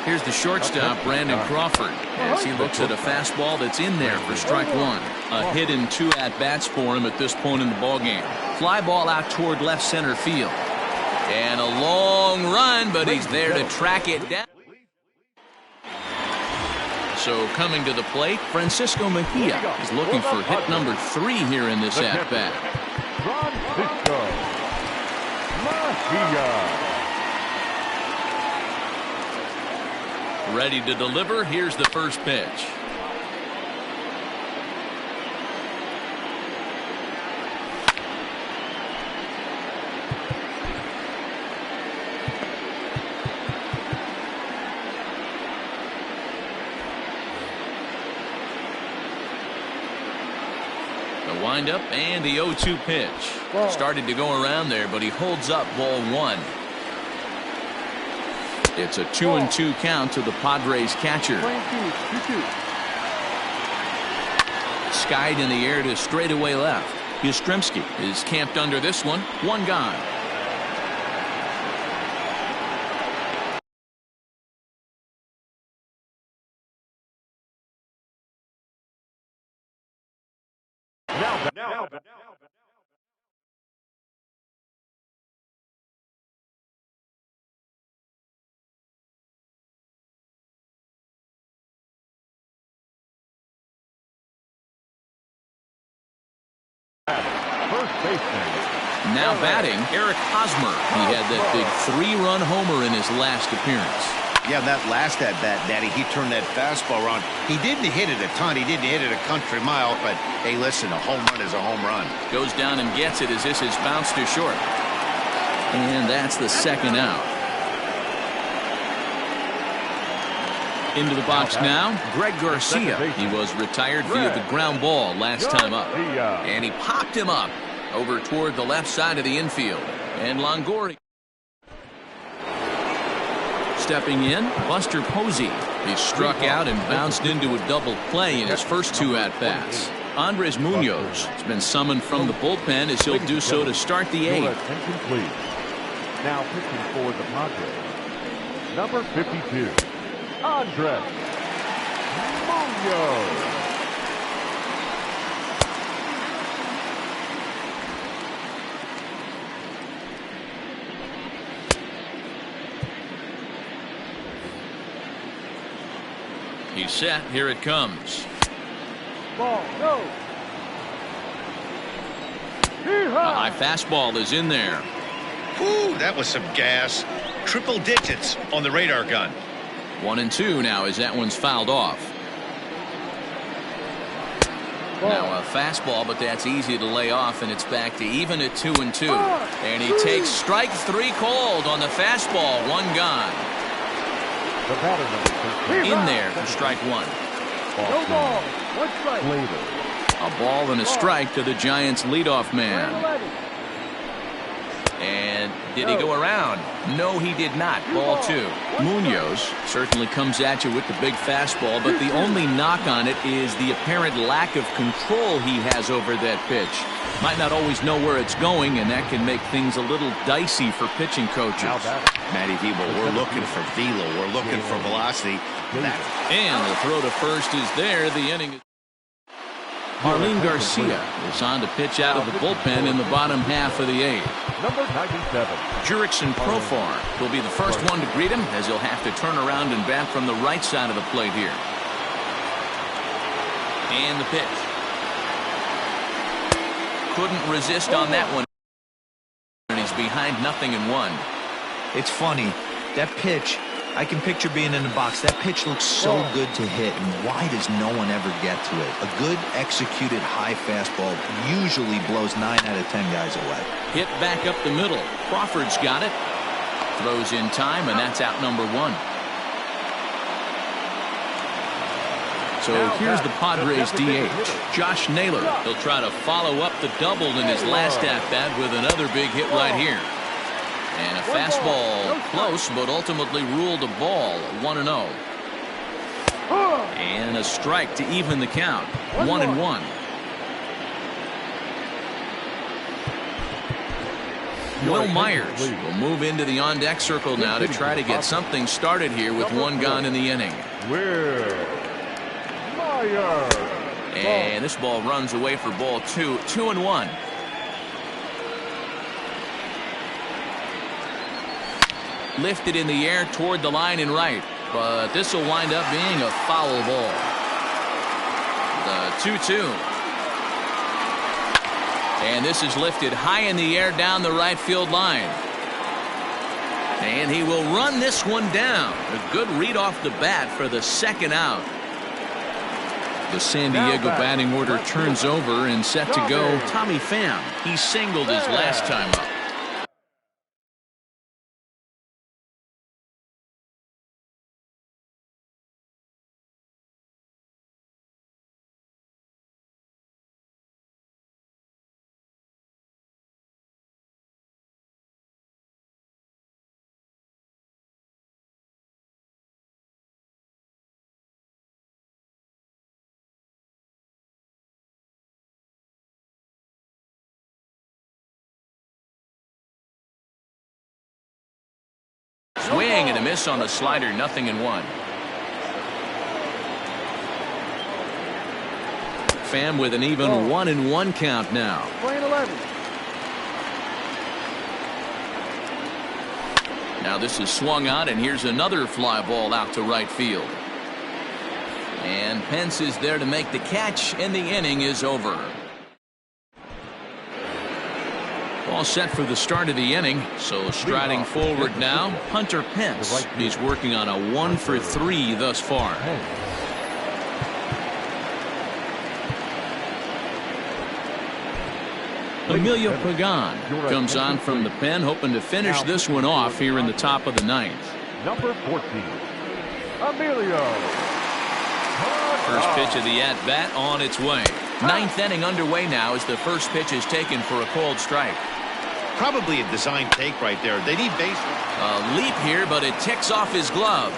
Here's the shortstop, Brandon Crawford, as he looks at a fastball that's in there for strike one. A hit in 2 at-bats for him at this point in the ballgame. Fly ball out toward left center field. And a long run, but he's there to track it down. So coming to the plate, Francisco Mejia is looking for hit number 3 here in this at-bat. Francisco Mejia. Ready to deliver. Here's the first pitch. The windup and the 0-2 pitch. Started to go around there, but he holds up ball one. It's a 2-2 count to the Padres catcher. Skied in the air to straightaway left. Yastrzemski is camped under this one. One gone. Now. First baseman. Now batting, Eric Hosmer. He had that big 3-run homer in his last appearance. Yeah, that last at-bat, Daddy, he turned that fastball around. He didn't hit it a ton. He didn't hit it a country mile, but hey, listen, a home run is a home run. Goes down and gets it as this is bounced to short. And that's the second out. Into the box now, Greg Garcia. He was retired via the ground ball last time up. And he popped him up over toward the left side of the infield. And Longoria stepping in, Buster Posey. He struck out and bounced into a double play in his first 2 at-bats. Andres Munoz has been summoned from the bullpen as he'll do so to start the 8th. Now pitching for the Padres, number 52, Andres Munoz. He's set. Here it comes. Ball, go. A high fastball is in there. Whew, that was some gas. Triple digits on the radar gun. 1-2 now as that one's fouled off. Now a fastball, but that's easy to lay off, and it's back to even at 2-2. And he takes strike 3 called on the fastball. 1 gone. The batter number 13. In there for strike one. No ball. One strike. Later. A ball and a strike to the Giants' leadoff man. 11. And did he go around? No, he did not. Ball two. Munoz certainly comes at you with the big fastball, but the only knock on it is the apparent lack of control he has over that pitch. Might not always know where it's going, and that can make things a little dicey for pitching coaches. Matty Vebo, we're looking for velo. We're looking for velocity. And the throw to first is there. The inning is... Marlene Garcia is on to pitch out of the bullpen in the bottom half of the eighth. Number 97. Jurickson Profar will be the first one to greet him, as he'll have to turn around and bat from the right side of the plate here. And the pitch. Couldn't resist on that one. And he's behind 0-1. It's funny. That pitch, I can picture being in the box. That pitch looks so good to hit, and why does no one ever get to it? A good executed high fastball usually blows 9 out of 10 guys away. Hit back up the middle. Crawford's got it. Throws in time, and that's out number one. So here's the Padres DH, Josh Naylor. He'll try to follow up the double in his last at-bat with another big hit right here. And a fastball close, but ultimately ruled a ball, 1-0. And a strike to even the count, 1-1. Will Myers will move into the on-deck circle now to try to get something started here with one gone in the inning. Will Myers. And this ball runs away for ball two, 2-1. Lifted in the air toward the line and right, but this will wind up being a foul ball. The 2-2. And this is lifted high in the air down the right field line. And he will run this one down. A good read off the bat for the second out. The San Diego batting order turns over and set to go. Tommy Pham. He singled his last time up. Swing and a miss on the slider, 0-1. Pham with an even 1-1 count now. Playing 11. Now this is swung on, and here's another fly ball out to right field. And Pence is there to make the catch, and the inning is over. All set for the start of the inning. So striding forward now, Hunter Pence. He's working on a 1-for-3 thus far. Emilio Pagan comes on from the pen, hoping to finish this one off here in the top of the ninth. Number 14, Emilio. First pitch of the at-bat on its way. Ninth inning underway now as the first pitch is taken for a called strike. Probably a design take right there. They need base. A leap here, but it ticks off his glove.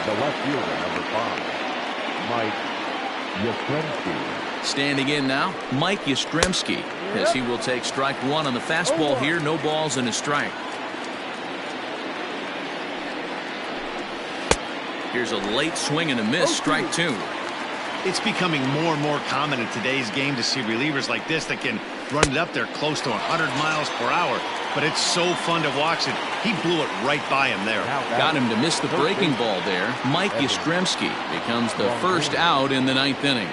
The left fielder, number 5, Mike Yastrzemski. Standing in now, Mike Yastrzemski, as he will take strike one on the fastball here. No balls and a strike. Here's a late swing and a miss, strike two. It's becoming more and more common in today's game to see relievers like this that can run it up there close to 100 miles per hour. But it's so fun to watch it. He blew it right by him there. Got him to miss the breaking ball there. Mike Yastrzemski becomes the first out in the ninth inning.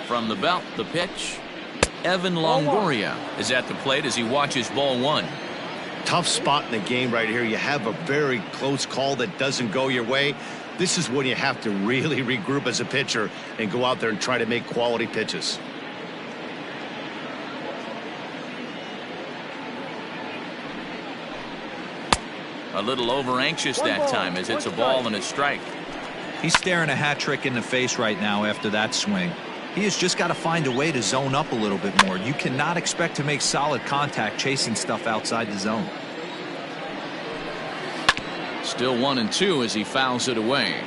From the belt, the pitch. Evan Longoria is at the plate as he watches ball one. Tough spot in the game right here. You have a very close call that doesn't go your way. This is when you have to really regroup as a pitcher and go out there and try to make quality pitches. A little over anxious that time as it's a ball and a strike. He's staring a hat trick in the face right now after that swing. He has just got to find a way to zone up a little bit more. You cannot expect to make solid contact chasing stuff outside the zone. Still 1-2 as he fouls it away.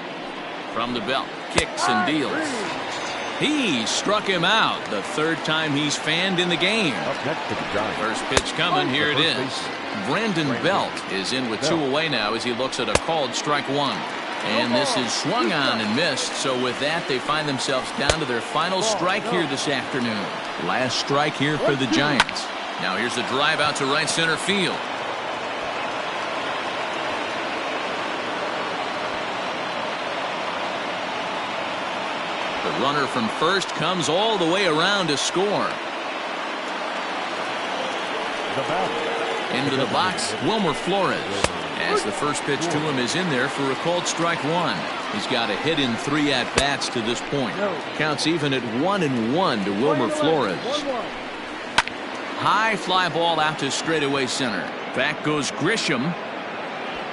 From the belt, kicks and deals. He struck him out the third time he's fanned in the game. Up next to the Giants. First pitch coming. Here it is. Brandon Belt is in with 2 away now as he looks at a called strike 1. And this is swung on and missed. So with that, they find themselves down to their final strike here this afternoon. Last strike here for the Giants. Now here's a drive out to right center field. The runner from first comes all the way around to score. Into the box, Wilmer Flores. As the first pitch to him is in there for a called strike 1. He's got a hit in 3 at-bats to this point. Counts even at 1-1 to Wilmer Flores. High fly ball out to straightaway center. Back goes Grisham.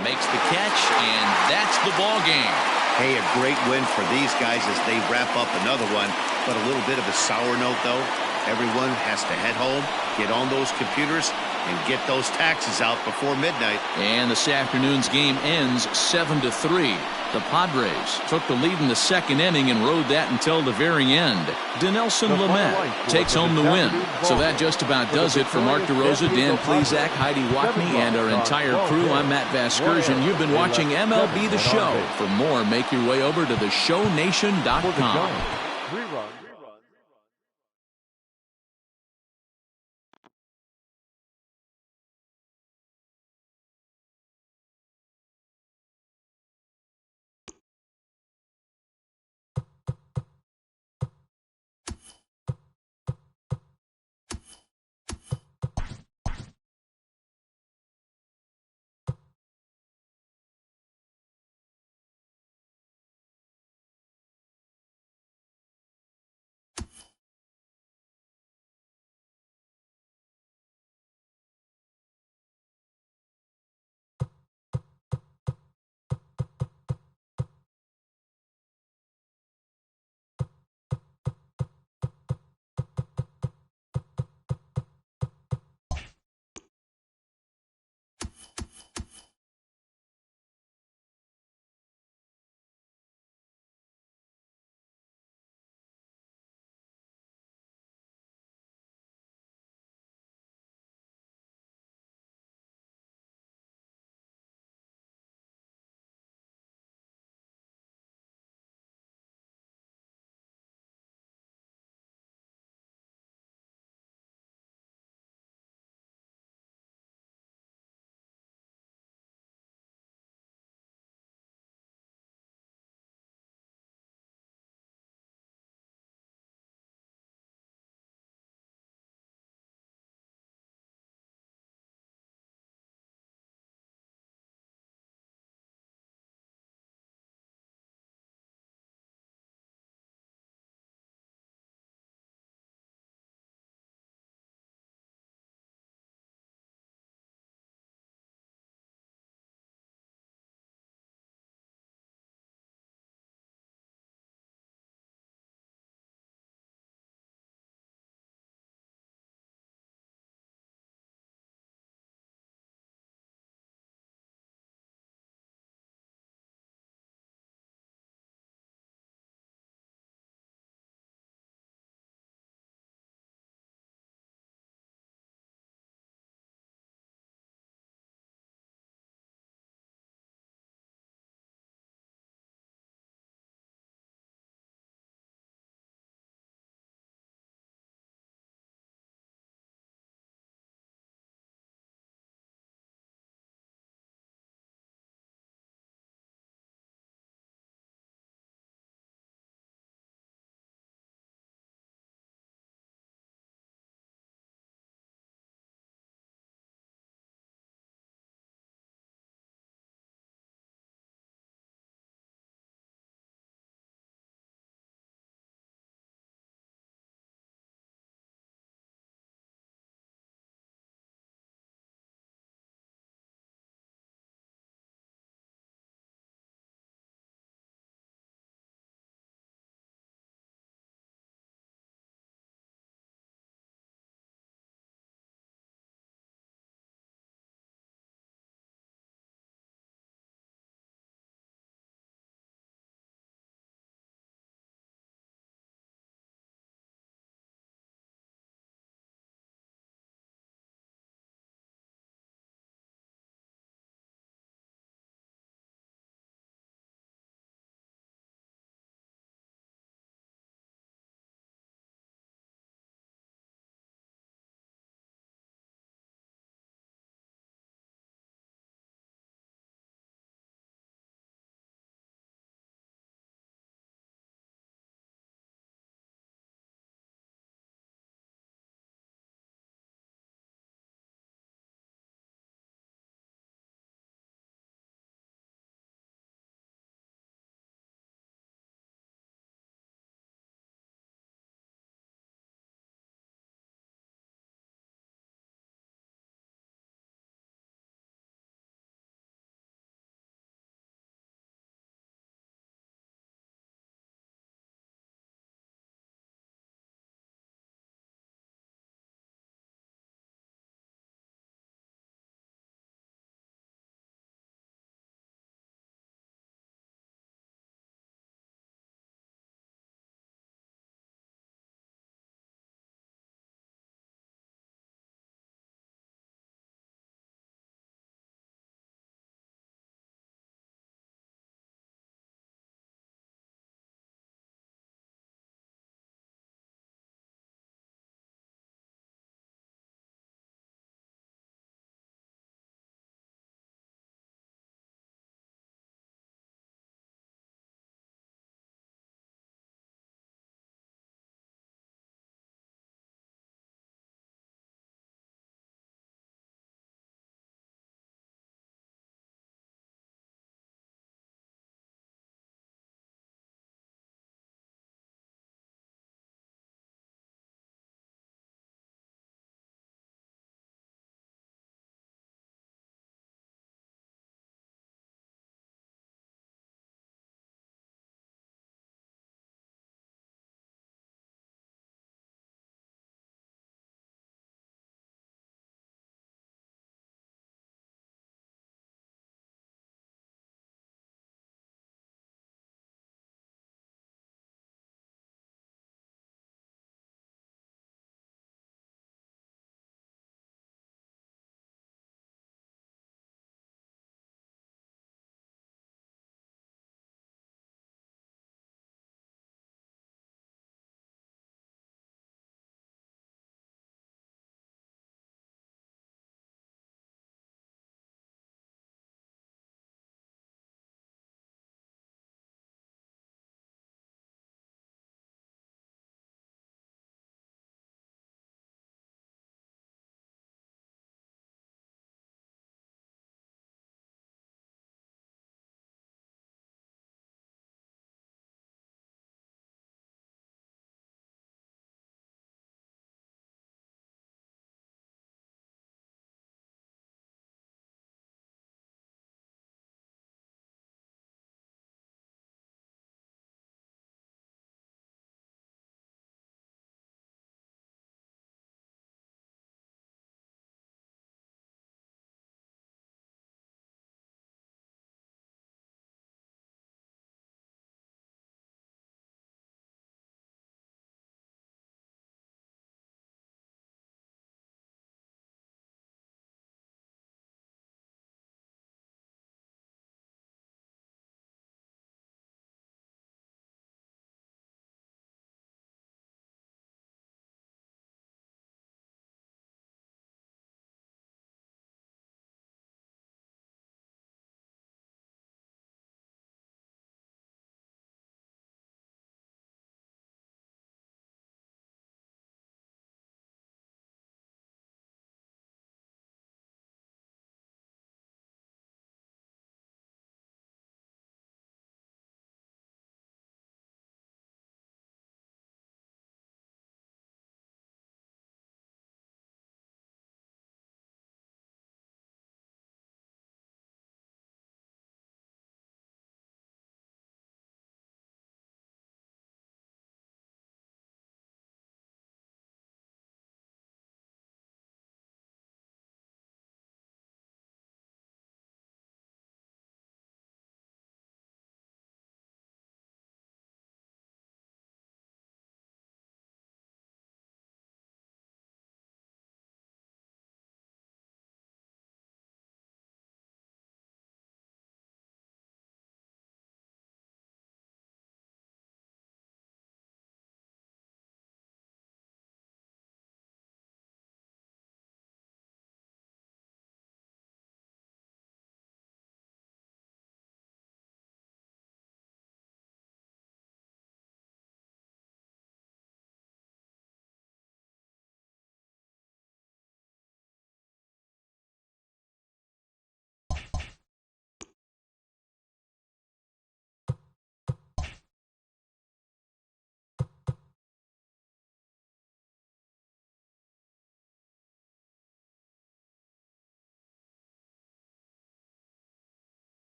Makes the catch, and that's the ball game. Hey, a great win for these guys as they wrap up another one. But a little bit of a sour note, though. Everyone has to head home, get on those computers, and get those taxes out before midnight. And this afternoon's game ends 7-3. The Padres took the lead in the second inning and rode that until the very end. Dinelson Lamet takes home the win. So that just about does it for Mark DeRosa, Dan Plesac, Heidi Watney, and our entire crew. I'm Matt Vasgersian. You've been watching MLB The Show. For more, make your way over to theshownation.com. 3 runs.